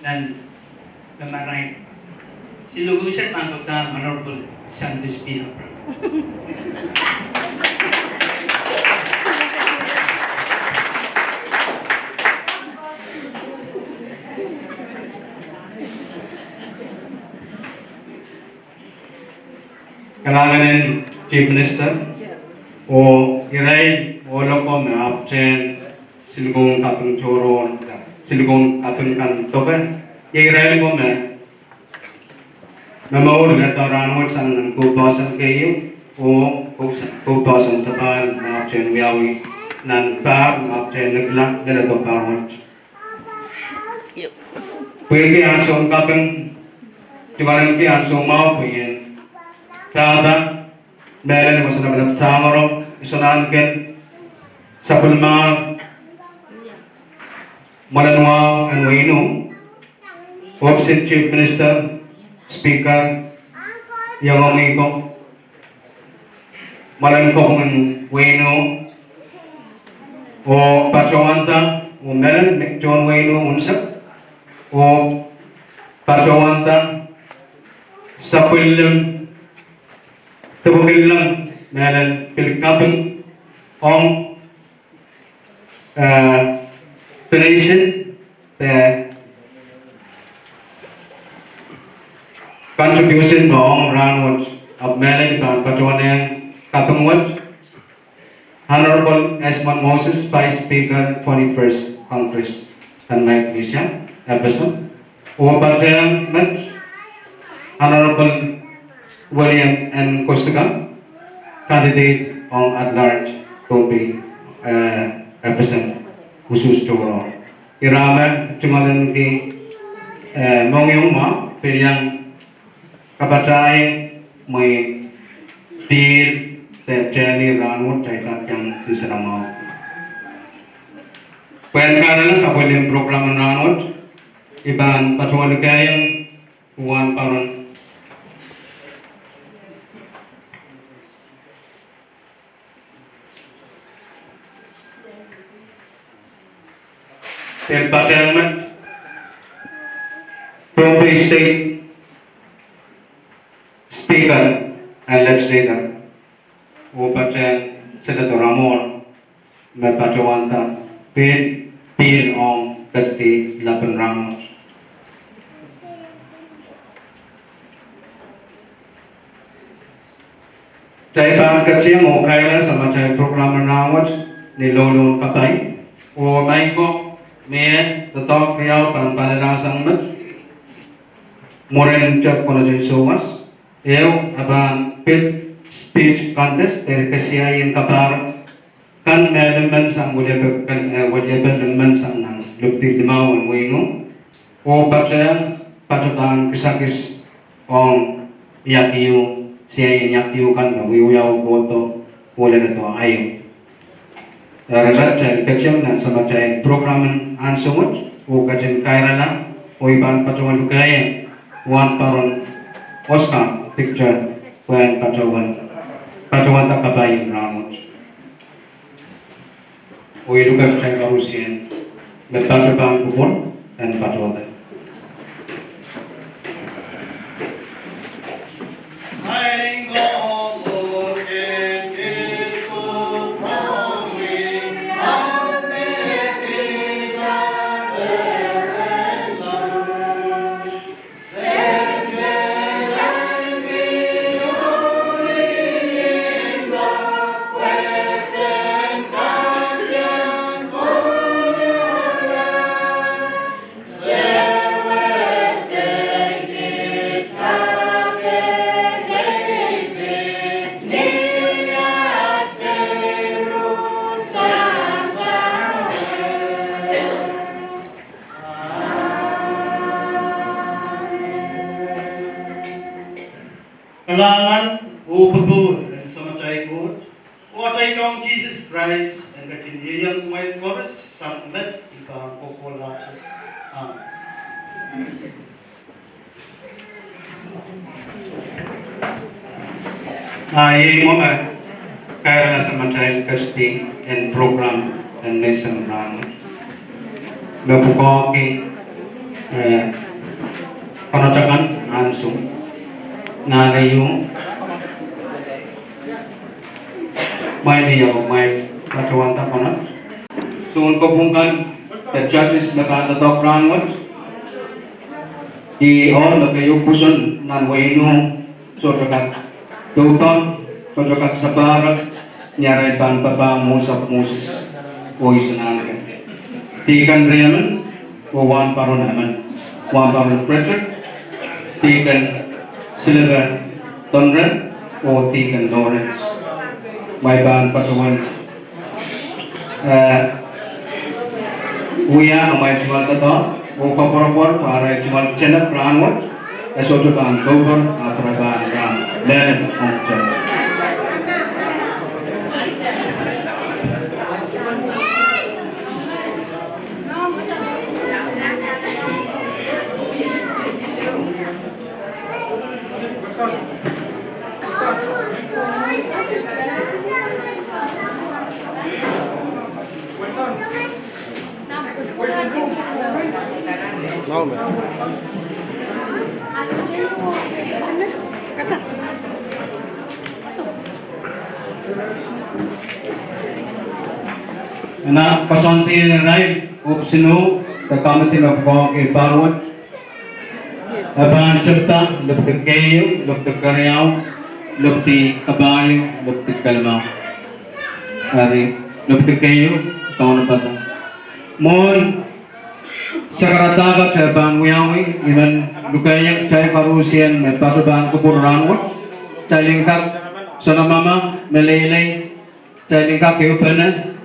dan kemarin silugusan man pagka Honorable Santos Pino. Kailangan Chief Minister o iray wala ko na absent silugong katong choron silugong katong kantoke iray ko na maulo na taranwat sa 2,000 kayo o 2,000 sa pan na absent wiyawi nan par na absent naglak na ito parwat pwede ang song katong tiwanan ki ang song mau pwede Kada meron mo sa naman sa amaro isunan ken sa pulma malanwa ang wino Obsit Chief Minister Speaker yang amigo malan ko ng wino o pachawanta o meron John wino unsak o pachawanta sa pulma Tebukil lang meron pilkapin on donation the contribution ng round of meron kan patuan yang katungwat Honorable Esmond Moses Vice Speaker 21st Congress and my Christian episode o patuan Honorable William N. Costigan, candidate on at large to be represent khusus Joro. Irama cuman di mongiyong ma pilihang kabacae may deal terjadi ranut caitan yang diserang. Penkarana sa pwedeng program ranut iban patuan kayang uwan paron Then Parliament, Proper State Speaker and Legislator, Upachan Senator Ramon, Mepachawanta, Pin on Kasti Lapan Ramos. Saya pan kecil mau kaya sama saya program Ramos ni lolong kapai, o mai ko May the talk riau panasang mat moren cak kono jai somas eu aban pit speech contest dari kesiain kapar kan medan sang wajib medan sang nang lukti limau wino o baca patotan kisakis on yakiu siain yakiu kan wiu foto boleh itu ayo Rarat cai kecil dan sama cai program ansumut o kecil kairana o iban patuan kaya wan paron Oscar picture wan patuan tak kabayin ramut o itu cai karusian berpatuan kupon dan patuan Kailangan upagod and samatay good. What I count Jesus Christ and the Canadian white forest, some let ikaw popola. Yung mga kaya na samatay casting and program and lesson run. Nabuko ki panatakan ansung nagayo may niyo may katuan tapanat. Soon ko bungkan the judges nakatatok rangot di all nagayo puson nan wayno sotokak tuton sotokak sabarak nyaray pan papa musap musis oy senang tikan reaman wan paron aman wan paron pressure tikan silver tonren o tikan lawrence may ban patuan uya amay jual tato o paporapor para jual channel pranwat esoto kan gobor apraban ram len oncer na pasanti na rai opsinu the committee of gong ke barwat aban certa lebih kayu lebih karyau lebih kabayu lebih kalma hari lebih kayu tahun pada mon sakarata ka ban wiawi iban lukaya cai parusian me pasaban kubur rangut cai lingkap sana mama melelei cai lingkap keupana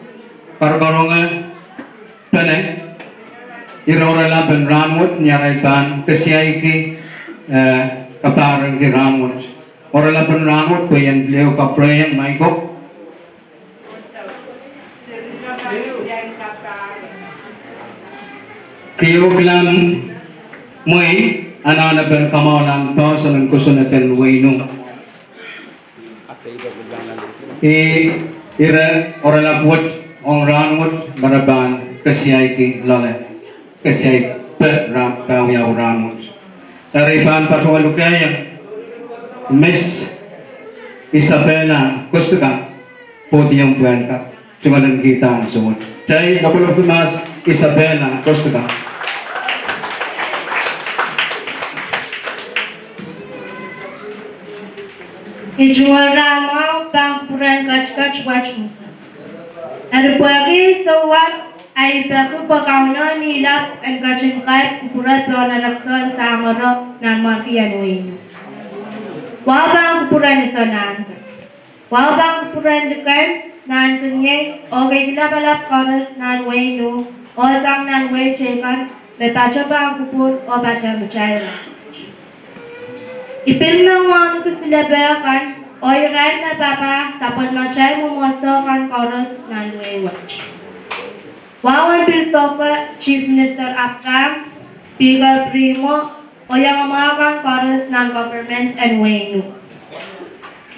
Karbarongan pane irorela ben ramut nyarai ban kesiai ki kaparang ki ramut orela ben ramut bayan leo kaprayan maiko kiyo klam mui anana ben kamalan tausan kusunaten wainu ira orela buat Ong rangut maraban kesiai ki lale kesiai pe ram pawyaw rangut taripan patuan lukaya Miss Isabella Kustuka podium buanka cumalan kita semua day napulog mas Isabella Kustuka Ijual ramau pangpuran kach-kach wajmu. Ada bagi sewat ay baku pagkauna nila ang kacingkay kupurat doon na naksan sa amaro ng mga kiyanuin. Wabang kupuran ito nan. Wabang kupuran dekan nan kunyay o kay sila balap konas nan wayno o sang nan way cekan may pacha ba ang kupur o pacha bacayra. Ipilmang mga sila bayakan o iran na papa sapon macay mumoso kan koros nan watch. Wawan Biltoka, Chief Minister Akram, Speaker Primo, o yung mga kan koros nan government and wayno.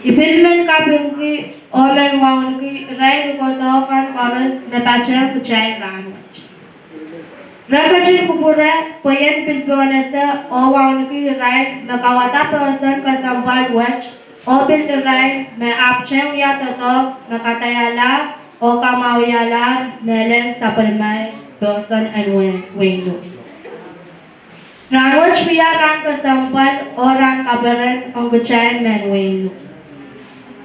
Ipilmen ka pinki o men wawan ki ray rukoto kan koros na pacha kuchay ranwach. Rakachin kupura poyen pilponasa o wawan ki ray makawata person kasampal watch o bilderay may apcheng yatato nakatayala o kamawiyala nelen sa palmay person and wayno. Ranwach biya ran kasampal o ran kabaran ang guchayan men wayno.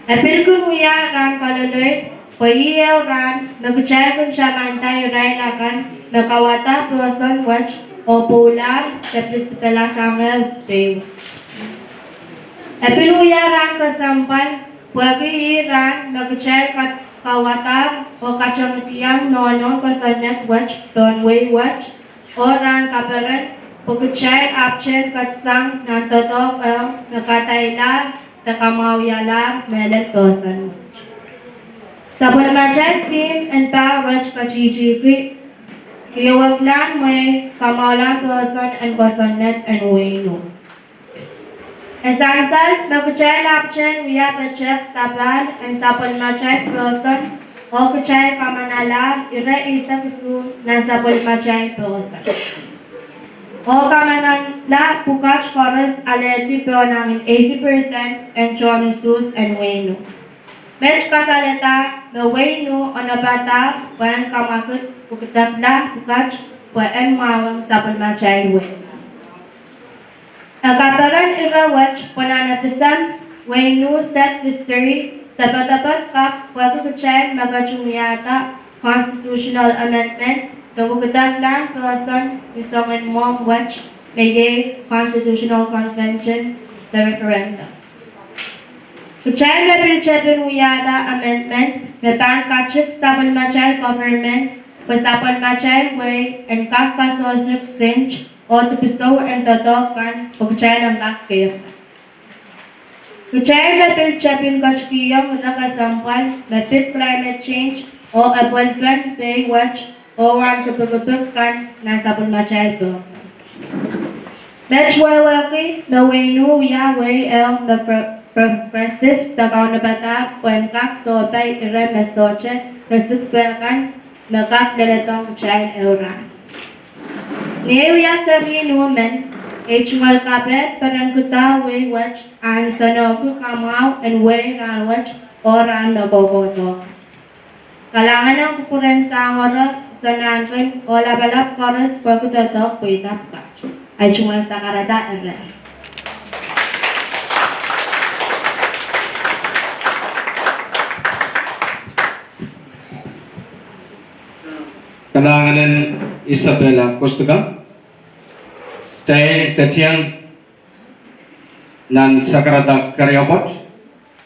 Apil kun wiya ran kalaloy payiyaw ran nagguchayan kun siya mantay ray nakan nakawata person watch o pular sa prisikala sangel bayo. Epiluyaran kasampan, pagi iran, nagchay kawatar o kacamitiang nono kasanet watch, donway watch, oran kabaran, pagchay apchen katsang nantotok ang nakatayla, nakamawyala, melet person. Sa palmachay team and powerage kachijiki, kiyawaglan may kamawalan person and kasanet and wayno. Esansal, nagchay lapchen via pechek sabal and sapal machay person o kachay kamanala ira isa kusu na sapal machay person. O kamanan La Pukach Forest already ng 80% and Chonisus and Wenu. Match kasaleta na Wenu o nabata when kamakut pukitatla Pukach when mawang sapal machay Wenu. Nagkaparan irawach pananapisan Wenu set history sa patapat kap pagkakachay magachumiyata constitutional amendment na pukitatla person isongan mom watch may constitutional convention sa referendum. Kachay na pilchapin uyada amendment may pangkachik sapal machay government pasapal machay way and kakasosok sinch o tupiso and totokan pagkachay ng kakir. Kachay na pilchapin kachkiyang nakasampal na fit climate change o abulkan pay watch o ang kapagapagkan na sapal machay to. That's why the Wenu Yahweh el the progressive sa kaunabata puengkak sotay iremesoche kasukpekan nagkakleletong child elra. Niya sa Wenu Hmal kapet parang kuta way watch ang sanoku kamaw and way ran watch o ran naboboto. Kalangan ng kukuren sa ngoro sa nankin o labalap koros pagkutotok puitap kach. Ay cuma sa karata erre. Kalanganan Isabella Costuga. Tay tatyang nan sakarata karyapot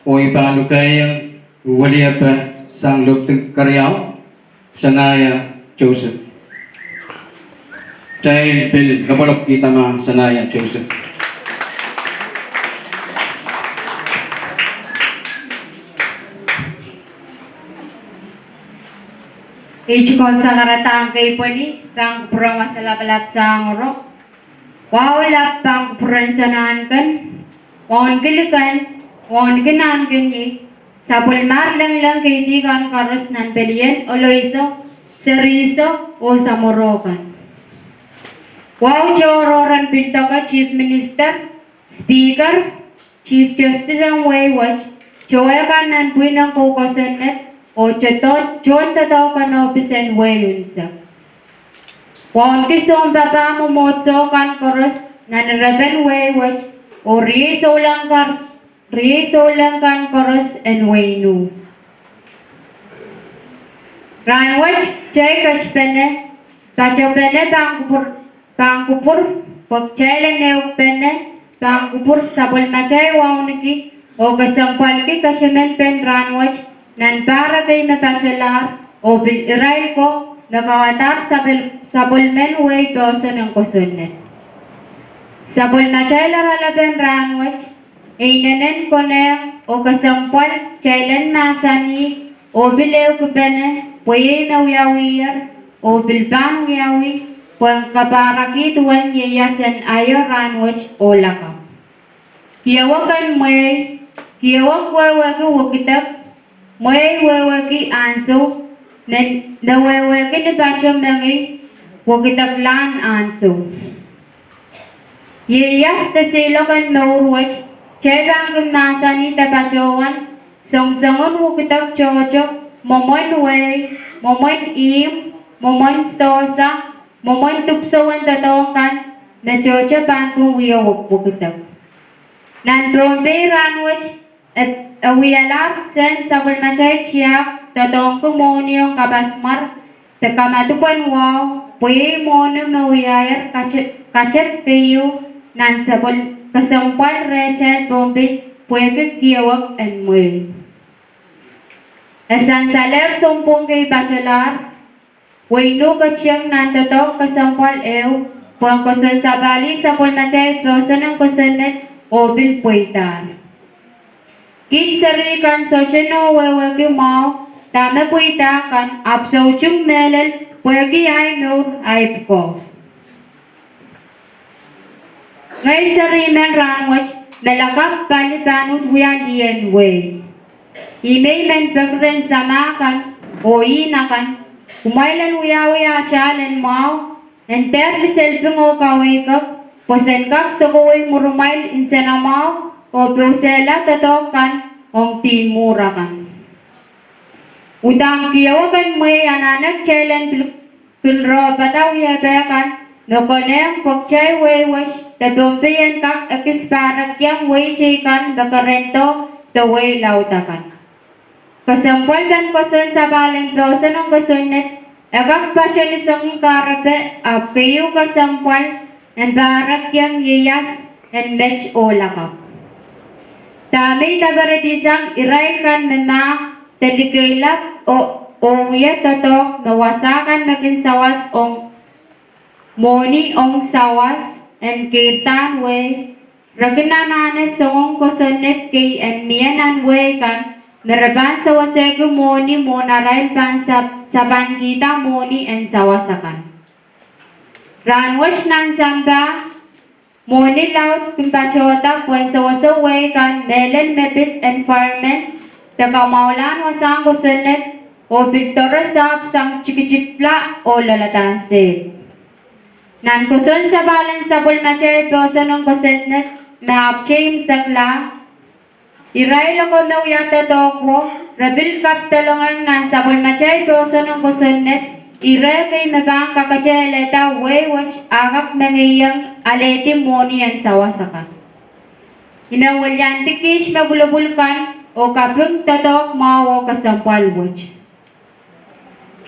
o ipalukayang waliyapa sang luktig karyaw sanaya Joseph. Tay bil kapalok kita ma sanaya Joseph. Ichikon sa karatang kay Pwani, sang purang masalabalap sa ngoro. Wawalap pang puran sa naankan, wawan kilikan, wawan kinaankan ni, sa pulmar lang kay tikan karos nan pelian o loiso, seriso o sa morokan. Wow chororan pilto ka Chief Minister, Speaker, Chief Justice ang waywatch, choya ka nan puinang kukosonet, o chon tataw ka na opisen wayunsa. Wawan kisong baba mo motso kan koros nan raben waywatch, o riso lang kan koros and waynu. Ranwatch chay kachpene, kachopene pangkupur, pagchay neuk pene, pangkupur sabol machay wawniki, o kasampal ki kachemen pen ranwatch, nan para kay napachalar, o Israel ko, nakawatar sabulmen way dosa ng kusunet. Sabul machay laralaben ranwatch, einenen koneng, o kasampal, chaylen nasani, o bilew kubene, puye na uyawiyar, o bilban uyawi, puang kabaraki tuwan yayasan ayo ranwatch o lakam. Kiyawakan may, kiyawak wawagi wakitak, may wawagi anso, na wawagi ni bacham nangi, wakitaglan anso. Yayas ta sila kan norwatch, chay bang nasani tabachawan, song-songon wakitak chocho, momon way, momon im, momon stosa, momon tupsawan tatawakan, na chocho bangkong wiyawak wakitak. Nandombe ranwatch, at awiyalar sen sabul machay chiyak, tatong kumonyo kabasmar, takamatupan wow, puye mono mawiyayar kachet kayo, nan sabul kasampal rechet bombe, puye kikiyawak and muy. Asan saler sumpong kay bachelar, wayno katsiyang nan tatok kasampal ew, puang kusun sabali sabul machay dosa ng kusunet, obil puitar. Kit sari kan socheno wewegi mau, tame puita kan absauchung melel, wegi ay nur aipko. Ngay sari men ranwach, melakap balitanut wiyan diyen way. Imay men pagren samakan, o inakan, umailan wiyawi achalen mau, enter li selping o kawikap, Kosen kak sokowing murumail insenamaw o piusela tatokan ong timurakan. Utang kiyawakan may ananak chailan kunro bataw yabekan no koneng pokchay waywash tatumpiyan kak akisparak yang way chikan bakarento to way lautakan. Kasampal dan koson sa balen dosa ng kosonnet agak pacha nisang karape apkayo kasampal and barak yang yiyas and mech olakap. Tami tabaradisang iraikan mema talikailap o uyat tatok nawasakan maging sawas ong moni ong sawas and kirtan way raginananes songong kosonnet kay and miyanan way kan naraban sawasego moni monarail ban sa bankita moni and sawasakan. Ranwash ng samba moni laut kimpachota kwen sawaso way kan melen mebit environment takamaulan wasang kosonnet o Victoria sab sang chikicikla o lalatansit. Nan kusun sa balan sa bulmachay dosa ng kosonnet maapchaim sakla iray loko na uyata toko rabil kap talongan nan sa bulmachay dosa ng kosonnet iray kay mabang kakachay leta way watch agak nangiyang aleti moni ang sawasakan. Inawalyan tikish mabulabulkan o kapag tatok mawo kasampal watch.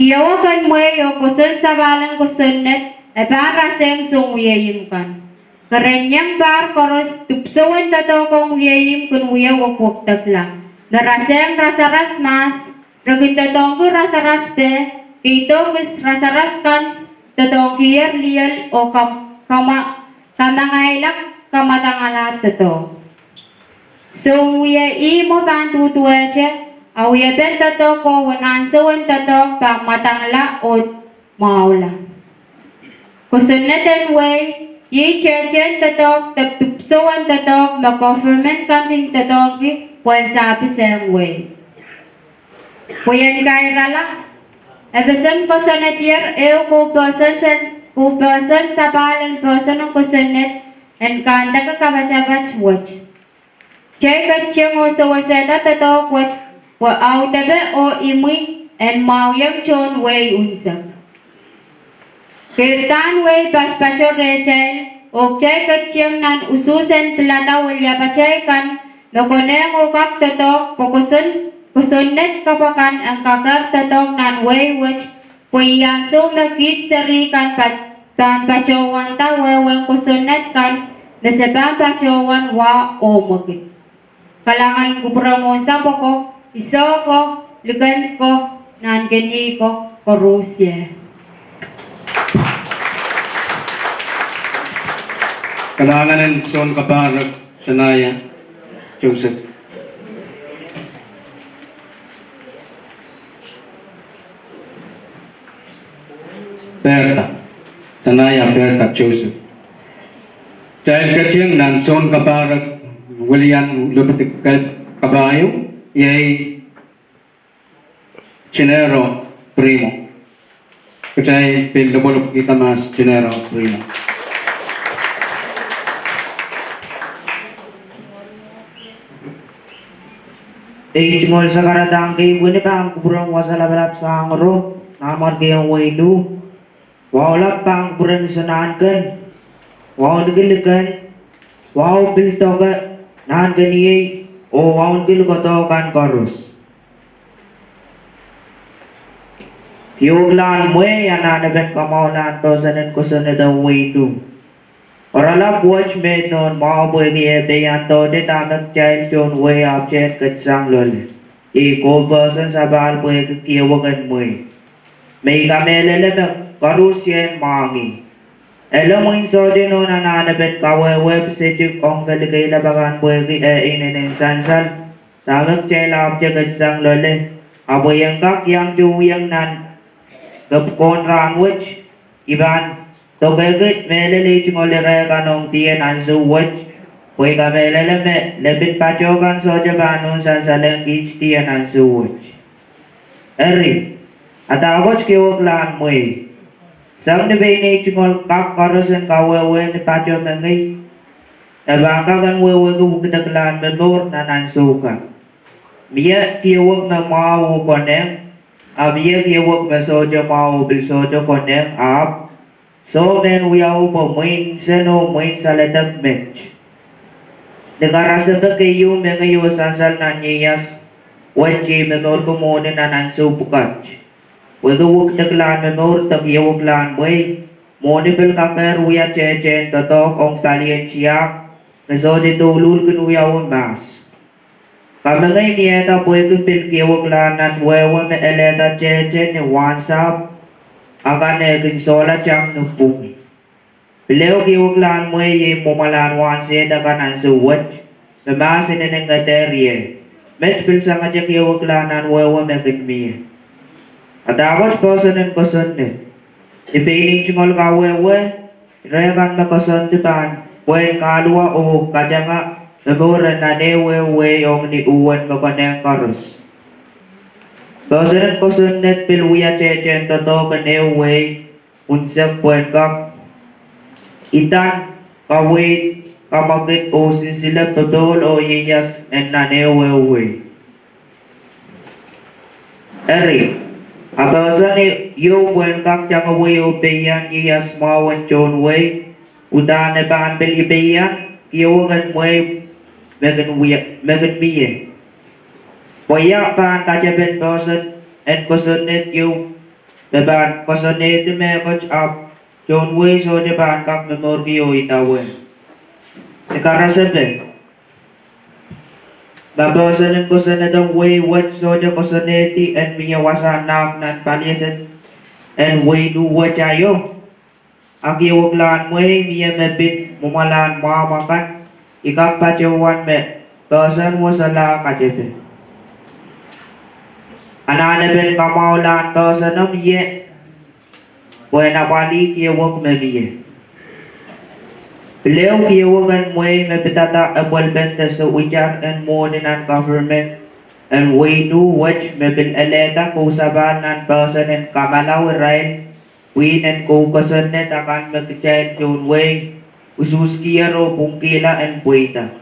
Kiyawakan mo o kusun sa balang kusunnet ay para siyang sunguyayim kan. Karenyang bar koros tupsawan tatokong uyayim kun uyawakwak taglang. Naraseng rasaras mas, ragin tatong ko rasaras pe, ito mis rasaras kan, tatong kiyar liyal o kamangailak kamatangalat tato. So uyay mo bang tutuwache, awya ben tato ko wanansawan tato pang matangla o maula. Kusunatan way, ye chechen tato taptupsawan tato ma-government kaming tato ki wan sabi siyang way. Kuyan kairala, ebesan kusunat yer eo kubasan sa balan person ng kusunat and kanta ka kabachabach watch. Chay kachang o sa waseta tato watch wa autabe o imi and mauyang chon way unsak. Kirtan way paspachor rechel o chay kachang nan ususen plata walya pachay kan no koneng o kak tatok kusunnet kapakan ang kakar tatok nan way which puyansong nakit sari kan pachawan ta weweng kusunnet kan nasabang pachawan wa o magit. Kalangan kubramo sa poko iso ko ligan ko nan ganyi ko korusye. Kalanganan son kaparag sanaya Joseph. Perta sanaya Perta Joseph. Dahil kaciyang nan son kaparag William lupatik kabayo yay Chinero Primo. Kacay pinlubulog kita mas Chinero Primo. Ejmol sa karatang kay wini pa ang kuburang wasalabalap sa angro namar kayang wailu wawalap pa ang kuburang isanaan kan waw nagilikan waw biltoga naan ganiyay o waw nagilgoto kan korus Yuglan mwe ananaben kamaulan to sanin kusunod ang wailu Orala watch me non maboy niya beyanto de tamak child chon way object katsang lol. Iko person sa bal boy kiyawagan mo. May kamelele na karusyen mangi. Elo mo inso din no nananabet kawe website kong galigay labagan boy inenen sansal. Tamak child object katsang lol. Aboy ang kak yang juyang nan kapkon ranwich iban Togagut melele chingolere kanong tiyan ansu watch. Pwede ka melele lebit pachokan soja banon sa salang kich tiyan ansu watch. Eri, at awach kiwag laan mo Sang ni bini chungol kak karosen kawewe ni pacho mengi. Nabangkakan wewe ku bukidaglan menur na nansuka. Mia kiawag na mau koneng. Abia kiawag na sojo mau bil sojo koneng ab. So then we are main seno main salatag match. Nagarasa ka kayo mengayo sansal na niyas. Wachi menur kumone na nansupukat. Wega wuk taglan menur tagyawag lan way. Monibel kakar uya chechen tatok ong talien siyak. Nasoje tulul kun uya mas. Kamangay niyeta poy kun pilkiawag lan at wewa me eleta chechen ni wansap. Akan egin sola chang nupung. Pileo kiwag lan mo ye mumalan wanse dakan ang suwat. Namasin ng gaterye. Met pilsa nga kiwag lan ang wewa megin miya. At awas posanin ko sunit. Ipiling chungol ka wewe. Rekan makasuntipan. Pwede kalwa o kajanga. Nagura na newewe yung ni uwan makaneng karos. Posanin ko sunit pilwiya chechen toto kanewe. Unsang pwede kak. Itan kawit kamakit o sila totoo o yiyas and nanewewe. Eri. Abasan ni yung buwan kak tiyang away o bayan yiyas mawan chon way. Udahan na baan beli bayan. Kiyawagan way megan miye. Paya paan kajaban basan and kusunit yung bebaan kusunit me coach up. Chon way so de baan kak memorgiyo itawen. Sekarang sebe. Babasanin ko sa nadang way what so de kusuniti and miyawasan nak nan paliasan and way do what ayo. Agi waglaan mo miya mebit mumalan mamakan. Ikak pacawan me. Basan mo sa la kajepe. Ananabel kamaulan basan na miye. Buena bali kiawag me miye. Pileo kiawagan mo mebitata abwalbenta sa ujar and mo ninan government. And way do watch mebil eleta kusaban nan basan and kamalaw rain. Win and kukasan net akan magkichay John Way, ususkiya ro bungkila and puwita.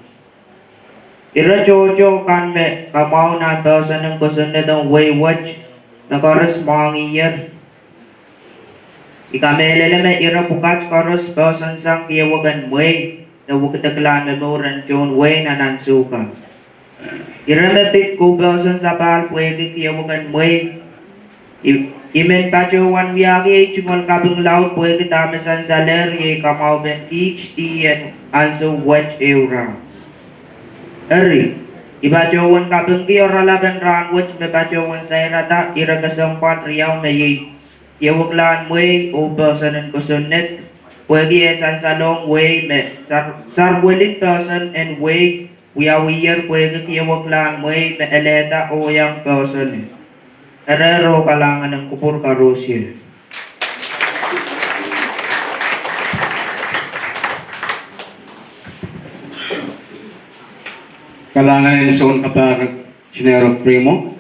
Ira chocho kan me kamao na tasan ng kusan net ang way watch, nakaras mangiyar. Ikamelele me ira bukas karos tasan sang kiyawagan way, na wukitaglan mo ran John Way na nansuka. Ira me pit kubasan sa pal pwede kiyawagan way, Imen pacuan wiyagi cumol kabung laut poe kita mesan saler ye kamau ben teach and also watch eura. Eri, ibacuan kabung ki ora laban ran watch me pacuan saya rata ira kesempat riau me ye. Yewuklan mwe o personen kusunet poe ki esan salong we me sar welin person and we wiyawiyar poe ki yewuklan mwe me eleta o yang person. Herero kalangan ng kupur karosye. Kalangan ng soon kapag sinero primo,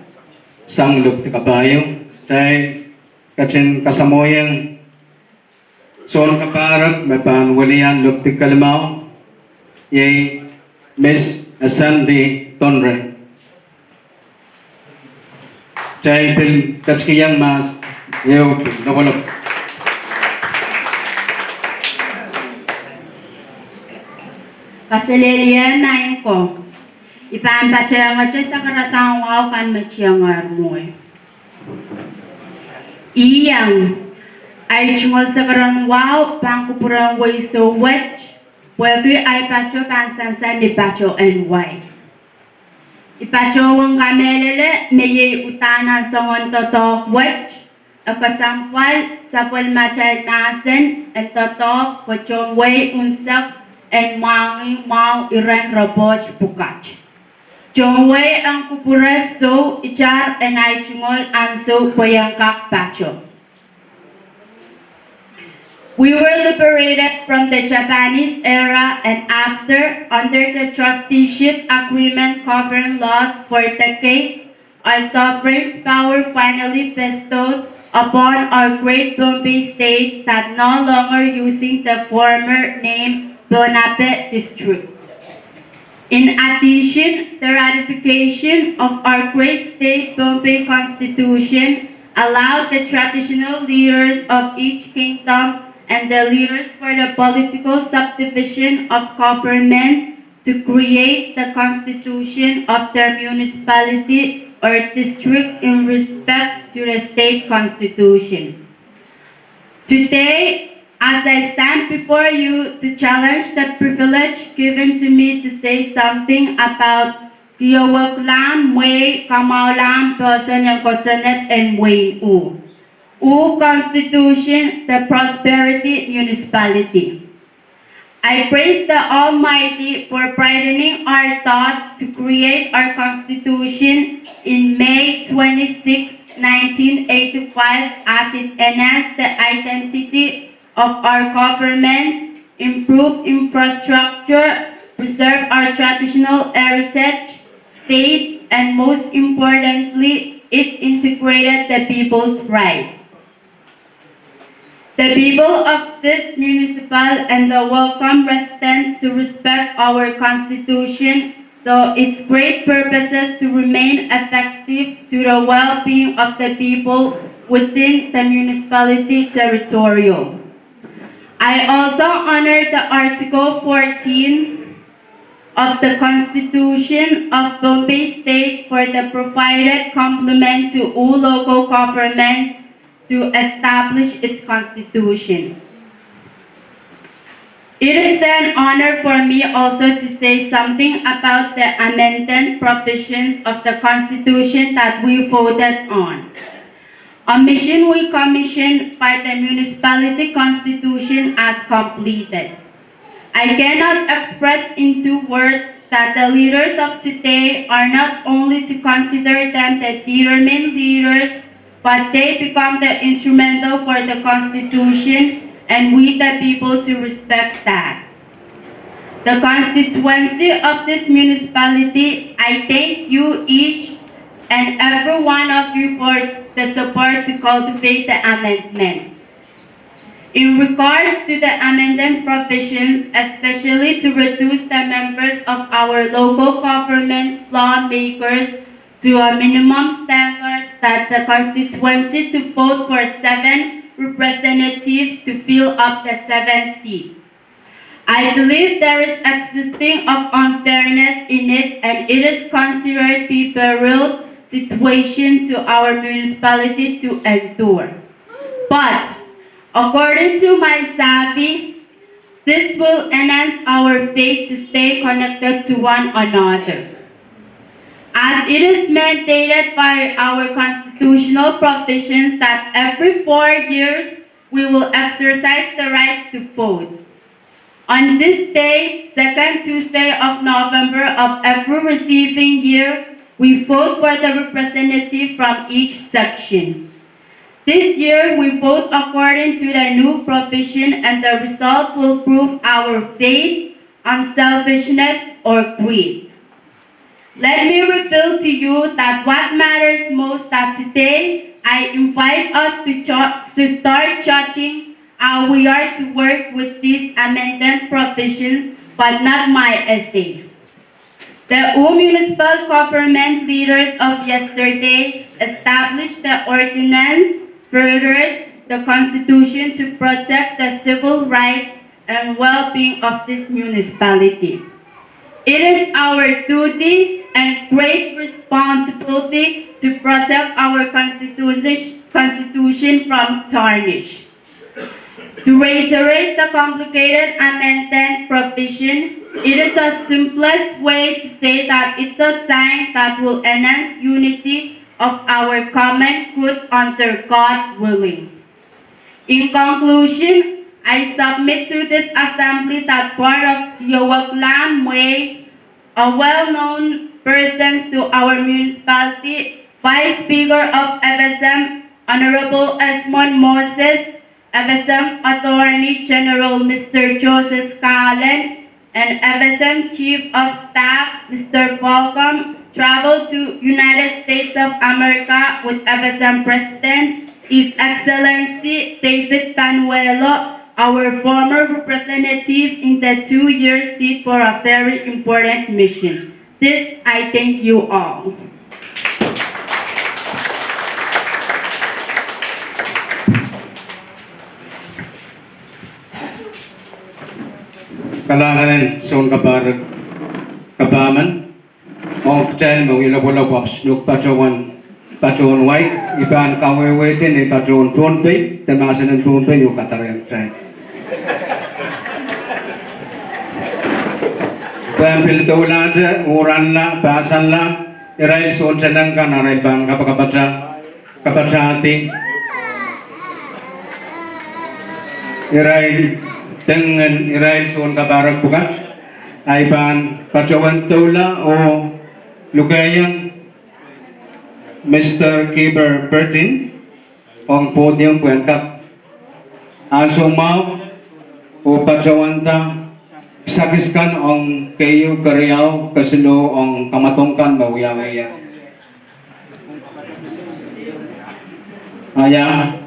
sang luk ti kabayo, tay kachin kasamoyang soon kapag may panwalian luk ti kalimaw, yay Miss Sandy Tonre. Tay pil kachkiyang mas yew nawalok. Kasililian na ko. Ipampachaya nga siya sa karatang wow kan machiyang armoy. Iyang ay chungol sa karang wow pangkupurang way so wet. Pwede ay pacho pansansan ni pacho and white. Ipacho wang kamelele meye utana sa ngon totok wet. Akasampal sa pulmachay nasen at totok pachong way unsak and mangi mau iran robot bukat. Jongway ang kupuras so ichar and ay chungol anso poyangkak pacho. We were liberated from the Japanese era and after, under the trusteeship agreement covering laws for decades, our sovereign's power finally bestowed upon our great Bombay state that no longer using the former name Bonape District. In addition, the ratification of our great state Bombay Constitution allowed the traditional leaders of each kingdom and the leaders for the political subdivision of government to create the constitution of their municipality or district in respect to the state constitution. Today, as I stand before you to challenge the privilege given to me to say something about Kiawaglam, Mui, Kamaulam, Person and Kosanet, and Mui U Constitution, the Prosperity Municipality. I praise the Almighty for brightening our thoughts to create our Constitution in May 26, 1985 as it enhanced the identity of our government, improved infrastructure, preserved our traditional heritage, faith, and most importantly, it integrated the people's rights. The people of this municipal and the welcome residents to respect our Constitution so its great purposes to remain effective to the well-being of the people within the municipality territorial. I also honor the Article 14 of the Constitution of Bombay State for the provided complement to all local governments to establish its constitution. It is an honor for me also to say something about the amendment provisions of the constitution that we voted on. A mission we commissioned by the municipality constitution as completed. I cannot express into words that the leaders of today are not only to consider them the determined leaders, but they become the instrumental for the Constitution and we the people to respect that. The constituency of this municipality, I thank you each and every one of you for the support to cultivate the amendments. In regards to the amendment provisions, especially to reduce the members of our local government lawmakers to a minimum standard that the constituency to vote for 7 representatives to fill up the 7 seats. I believe there is existing of unfairness in it and it is considered be a real situation to our municipality to endure. But according to my savvy, this will enhance our faith to stay connected to one another. As it is mandated by our constitutional provisions that every 4 years we will exercise the rights to vote. On this day, second Tuesday of November of every receiving year, we vote for the representative from each section. This year, we vote according to the new provision and the result will prove our faith, unselfishness, or greed. Let me reveal to you that what matters most that today, I invite us to start judging how we are to work with these amendment provisions, but not my essay. The municipal government leaders of yesterday established the ordinance, furthered the Constitution to protect the civil rights and well-being of this municipality. It is our duty and great responsibility to protect our Constitution from tarnish. To reiterate the complicated amendment provision, it is the simplest way to say that it's a sign that will enhance unity of our common good under God willing. In conclusion, I submit to this assembly that part of Kiawaglam Way, a well-known person to our municipality, Vice Speaker of FSM, Honorable Esmond Moses, FSM Attorney General Mr. Joseph Scalen, and FSM Chief of Staff Mr. Falcom traveled to United States of America with FSM President His Excellency David Panuelo, our former representative in the 2-year seat for a very important mission. This, I thank you all. Kalangan son kapaman ong chen mo ilabo pops nuk pacuan white iban kawewe din ni pacuan tunpe temasan tunpe yung kataran chen Pampil tawlaja uran la basan la irai son cenang kan arai bang kapacati irai dengan irai son kabarak bukan aiban pacawan tula o lukayang Mr. Kiber Bertin ang podium kuenkat asumau o pacawan ta sakiskan ang kayo kariyaw kasilo ang kamatongkan mawiyawaya aya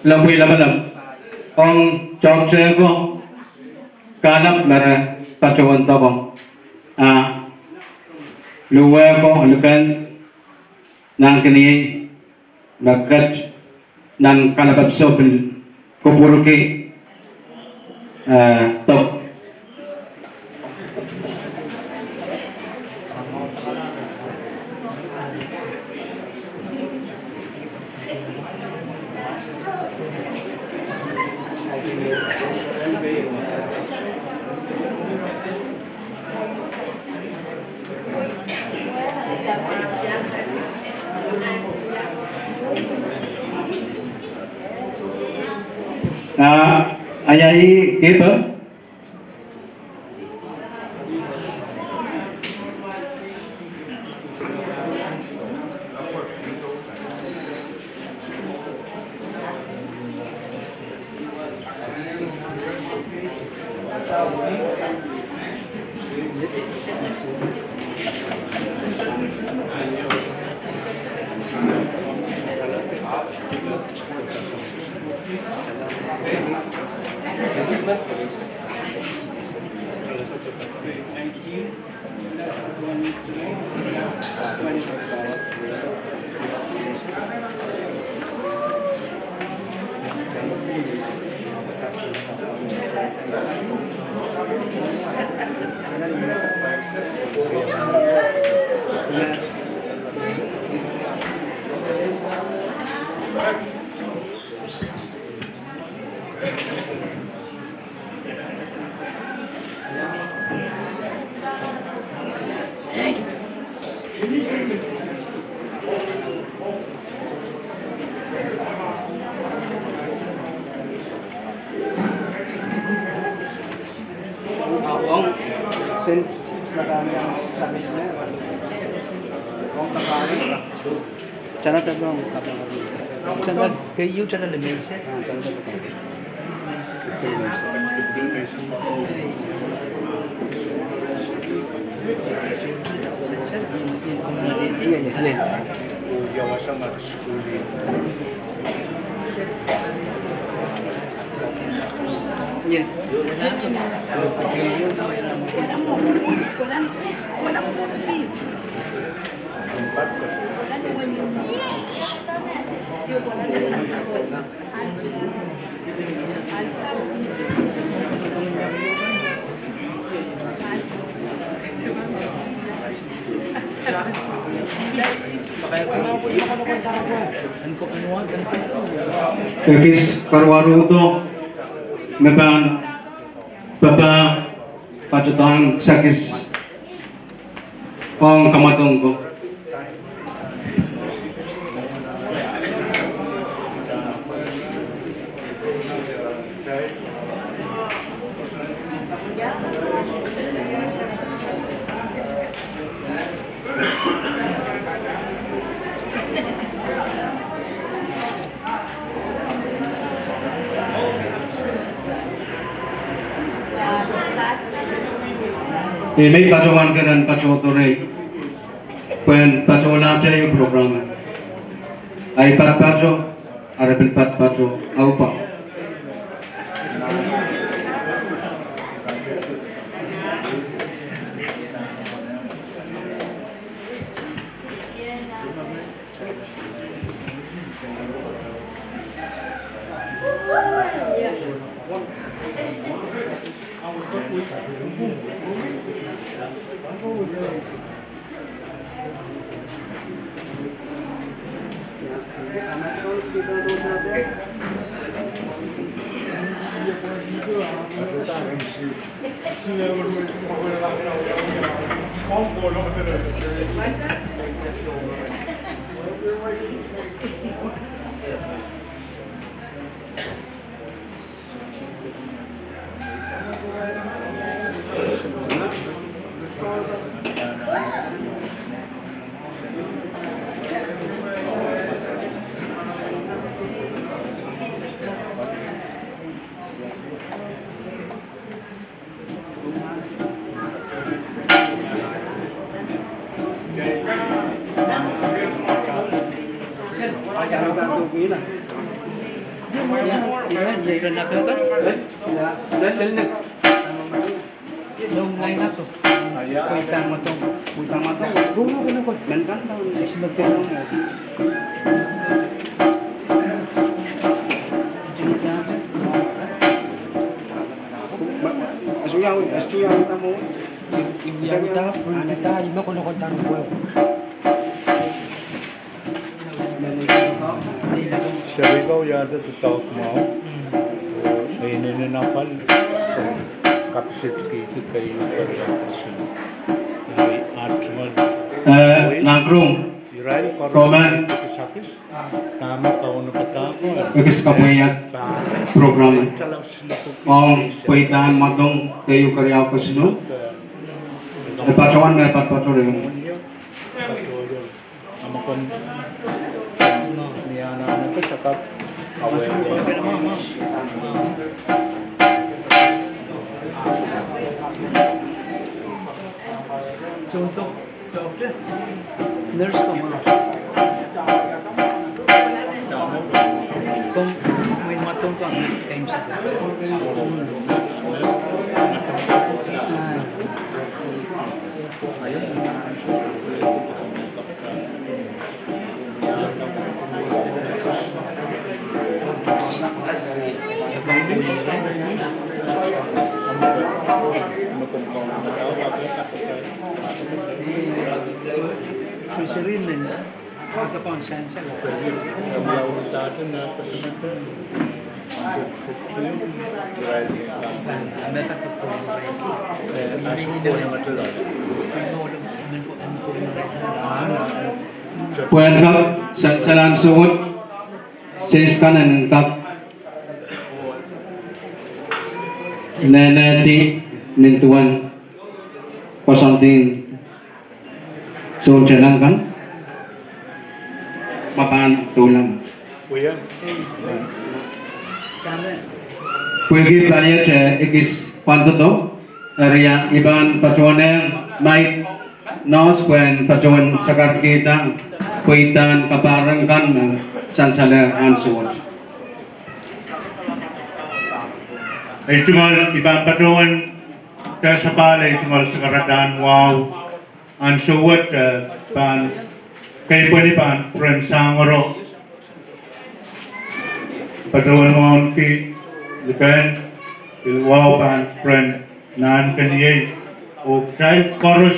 lampuy labanam ang chokche ko kanap mara pacawan tabong luwe ko alukan nang kini bakat nan kalabat sopil kupuruki top ayai kita sen nakami ang sabis na kung sakali chana tagong chana kayo chana lemese Yeah. Kekis Parwaruto Meban Bapa Pacutang Sakis Ong Kamatongko May patungan ka ng patutuloy. Kung patulan tayo yung programa. Ay patpato, arapin patpato, aupa. Shall we go yada to talk now? Napal capacity kayo Nagrum, Roman, Ikis kapuyat program. Ang paitan matong kayo karya ko sino. Patawan na patpatuloy. Amakon niya na ko sakap away. Contoh, dokter, nurse kamu. Kung may matong ka times Susirin din. Ito pa ang sense lang. Puan kap salam suhut sis kanan kap nanati mintuan pasantin so jalan kan makan tulang Kuya. Pugi playet ikis panto area iban pacuan mai nos kuen pacuan sakar kita kuitan kaparang kan sansala ansur Itumal iban pacuan tersapal itumal sekaratan wow ansuwat pan kay pwede pan friend sangoro pacuan mon ki Lukan, wow pan friend nan kaniye o child chorus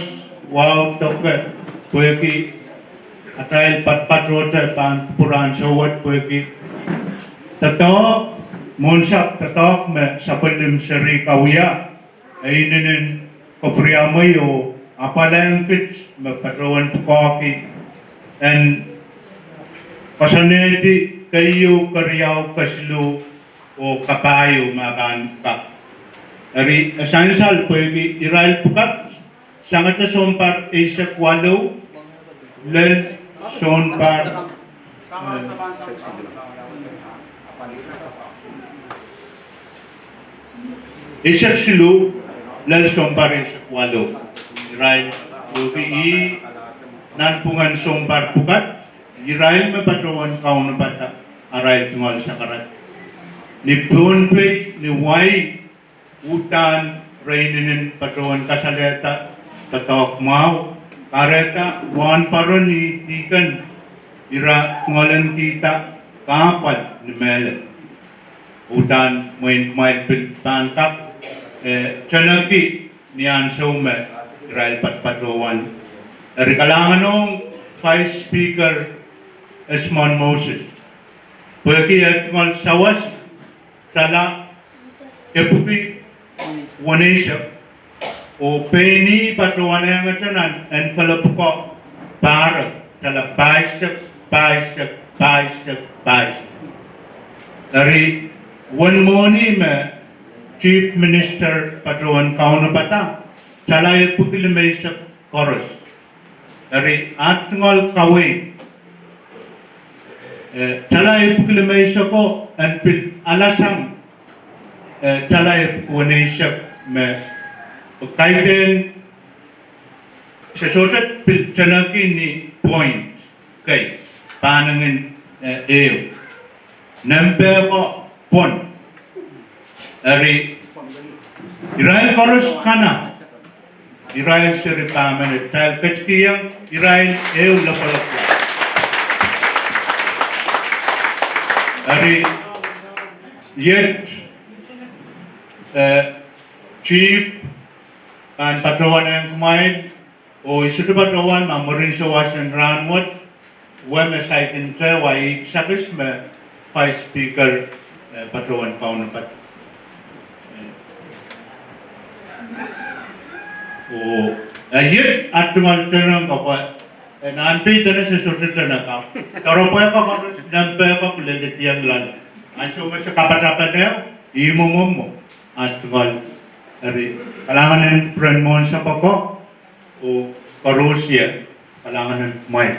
wow toke poeki atail pat rota pan puran showat poeki tato monsak tatok me sapalim seri kauya ainin kopriamay o apalangkit me patrawan pukoki and pasanedi kayo karyaw kaslu o kapayo maban pa. Ari sansal pwede iral pukat sangat na sompar isa kwalo len sompar isa silu lal somparis walo. Irai yogi nan pungan sompar pukat. Irai mapatuan kaun pata arai tungal sakarat. Ni punpe ni wai utan rainin patuan kasaleta tatok mau kareta wan paron ni tikan ira tungalan kita kapal ni mele. Utan main pantap chanaki niyan sume Israel patpatuan. Kalangan ng Vice Speaker Esmond Moses. Pwede at mga sawas sala epupi wanesya o peni patuan yang atanan and palapuko para sala paisa. Dari one morning Chief Minister patuan kauna pata sala epupi lemesa chorus. Dari atngol kawe talay puklimay ko and pil alasang talay pukunay siya me kaiden sa surat pil chanaki ni point kay panangin eyo nampe ko pon ari Israel koros kana Israel siri pamen tal kachkiyang Israel eyo lapalapla Ari yet chief and patrawan yang kumain o isu patrawan mamurin sa wasan ranmot when sa itin sa wai sakis me vice speaker patrawan kaun pat o yet atumal tanang kapat nanti tanah sesuatu tanah kau. Kalau apa harus nampak apa kulit tiang lan. Anso macam kapat dia, imu atwal. Dari kalangan yang pernah siapa kau, o Rusia kalangan yang mai.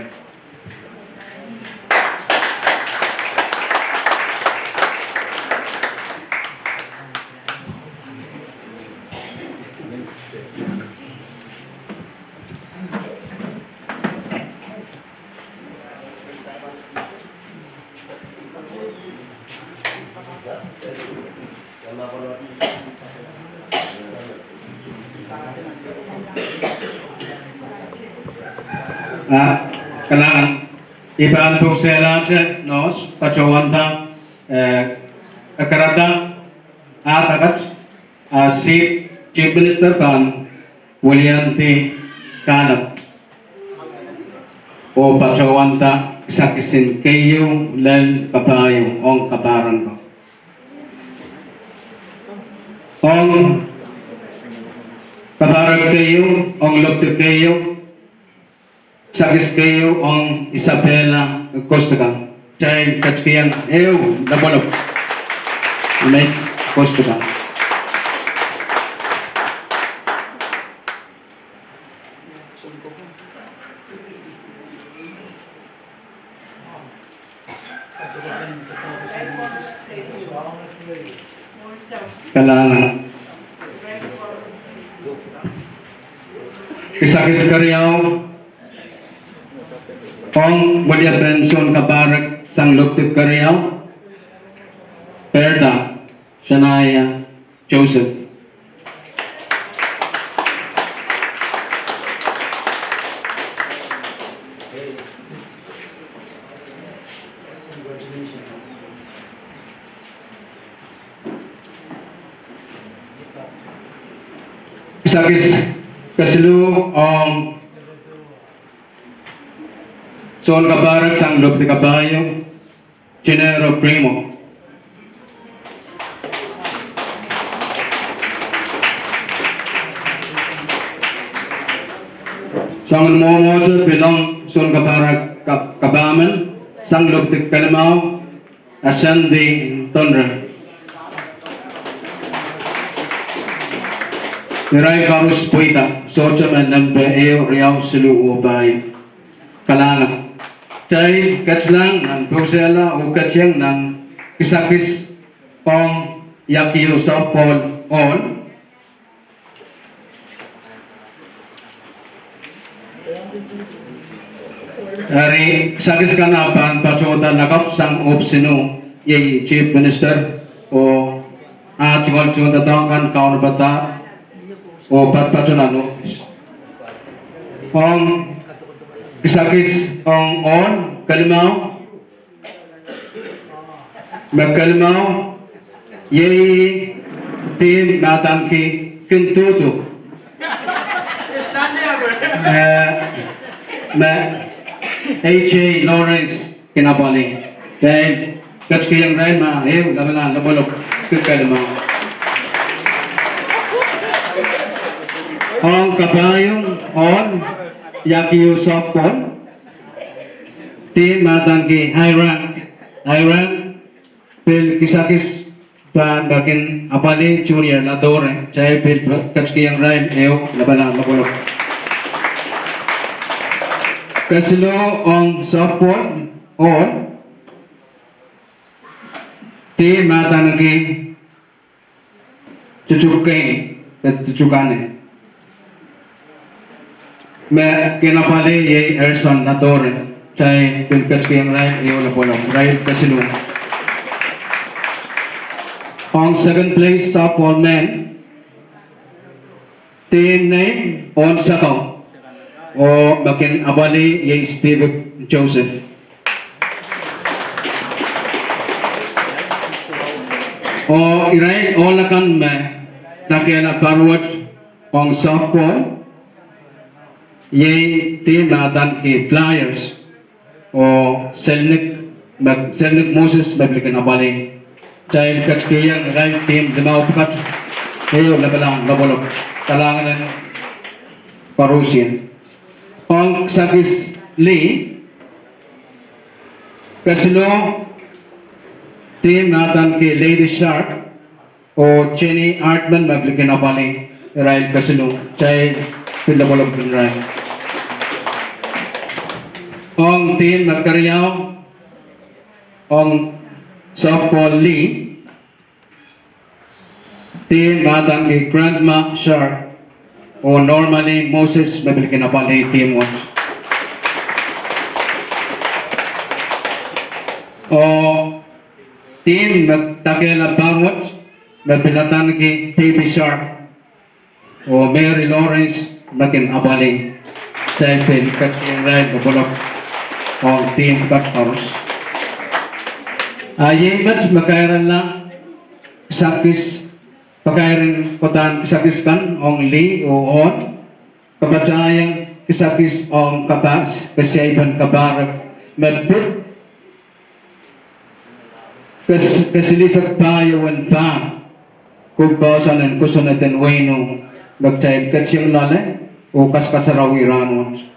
Kailangan ibantu sila nos pacawanta akarata atakat si Chief Minister kan William T. Kalab o pacawanta sakisin kayo lal kapayo ong kaparan ko ong kaparan kayo ong lupit kayo sakis kayo ang Isabela Costa Chay kachkiyan nabalok Inay Costa Kailangan kisakis karyaw Ong Maria Benson Kabarak sang Luktit Karyaw Perda Shania Joseph Kisakis kasilu Son Kabarak sang Luktit Kabayo Chinero Primo Sang Momojo bilang Son Kabarak Kabaman sang Luktit Kalamao Asandi Tonra Niray Karus Puita Socha Manampe Eo Riau Silu Ubay Kalana Chay kachlang ng Bruxelles o kachang ng kisakis pong yakiyo sa Paul on Ari sakis kan apan pacoda nakap sang opsino ye chief minister o chungol chungol datang kan kaun bata o pat paconano ong sakis ong on kalimau magkalimau ye tim natan ki kintutu ma H.A. Lawrence kinabali dahil kachkiyang rin ma labanan labalok kagkalimau ang kabayong on yakiyo softball team matan ki high rank pil kisakis dan bakin apali junior ladore chay pil kachkiyang rin labanan labalok Kasilo ang softball on team matan ki cucukane me kinapali ye Erson Latore chay pinkat kiyang ray la polong ray kasilo ang second place softball man team name on sakaw o bakin abali ye Steve Joseph o iray o lakan me nakena parwat ang softball ye team natan ki Flyers o Selnik Moses baglikan abali child kakskiyang right team limaw pakat ayo labalang labolok talangan Parusian ang sakis Lee kasilo team natan ki Lady Shark o Cheney Artman baglikan abali right kasilo child labolok right ang team nagkaryaw ang softball Lee team natan ki Grandma Shark o normally Moses mabilikin na pala team 1 o team nagtakil na bangot nagpilatan ki TV Shark o Mary Lawrence makin abali sa ipin katsing rin kapulok o team Katparos ayeng bat makairan lang sakis pagkairin kotan kisakis kan ong Lee o on kapatayang kisakis ong kapas kasayban kabarak medput kasilisag payawan pa kung basanan kusunatan wayno nagtayag katsiyang lala o kaskasaraw iranot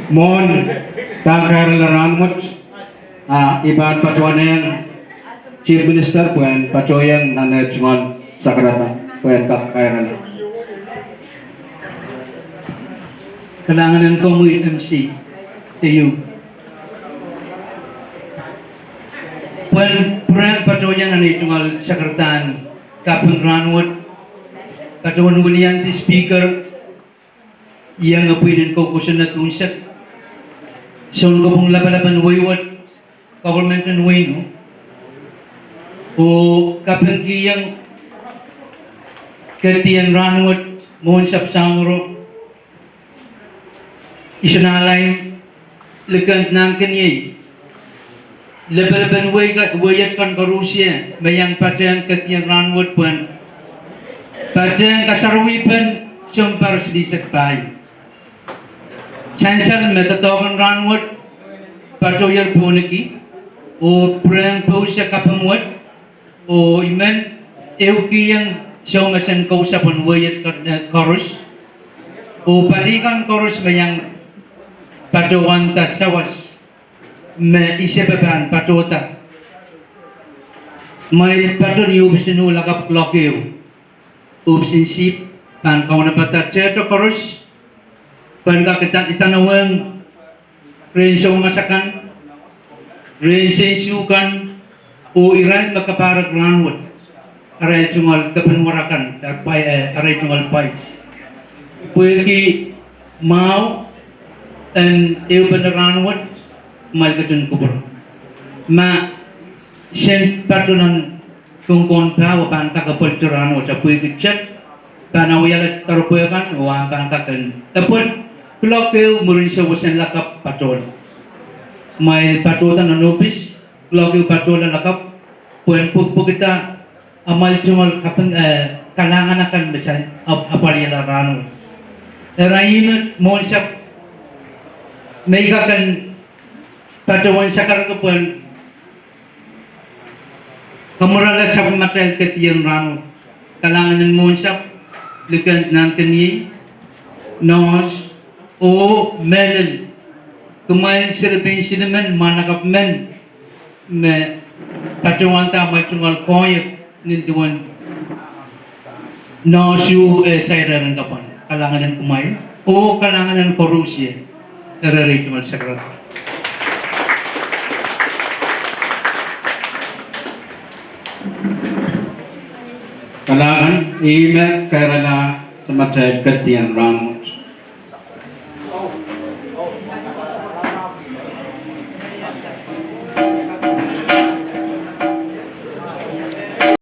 Mon tangkaralaran mo iban patuanan Chief Minister puen patuayan nanajungan sakrata puen kakairan Kailangan ko mo MC tayo puen patuayan nanajungan sakratan kapun ranwat patuan walian di speaker yang ngapuinin ko kusun na tunsak son ko pong labalaban waywat government and way no o kapag kiyang katiyan ranwat mohon sapsamro isanalay lekant nang kanyay labalaban wayat kan karusya mayang patayan katiyan ranwat pan patayan kasarwi pan sumpar sedisek pay Sansal metatokan ranwat patoyar puniki o prang po siya kapamwat o iman eukiyang siya masan kausapan wayat chorus o palikan chorus mayang patawanta sawas ma isababan patota may paton yubsinu lakap klokyo ubsinsip pan kauna pata cheto chorus pan kakitan itanawang rensyo masakan rensyo sukan o iran makaparag ranwat aray tungal kapanwarakan aray tungal pais pwede mau and ewan ranwat malkatun kubur ma sen patunan tungkon pa wapan kakapulturan wata pwede chat panawayalat tarupuyakan wapan kakan tapos klokyo murin sa wasan lakap patol may patutan nanupis klokyo patulan lakap pwede po kita amal jumal kapag kalangan akan besar aparyalarano. Rayin mo siya may kakan patawan sa karagapon kamurala sa material katiyan rano. Kalangan mo siya likan ng kani nos o melon kumain sirabing sinaman manakap men me patawan ta magtungal koyek nintuan no siu sayra ng kapan kalangan ng kumain o kalangan ng korusya nararito mal sakrat kalangan ime karala sa matay katiyan ramot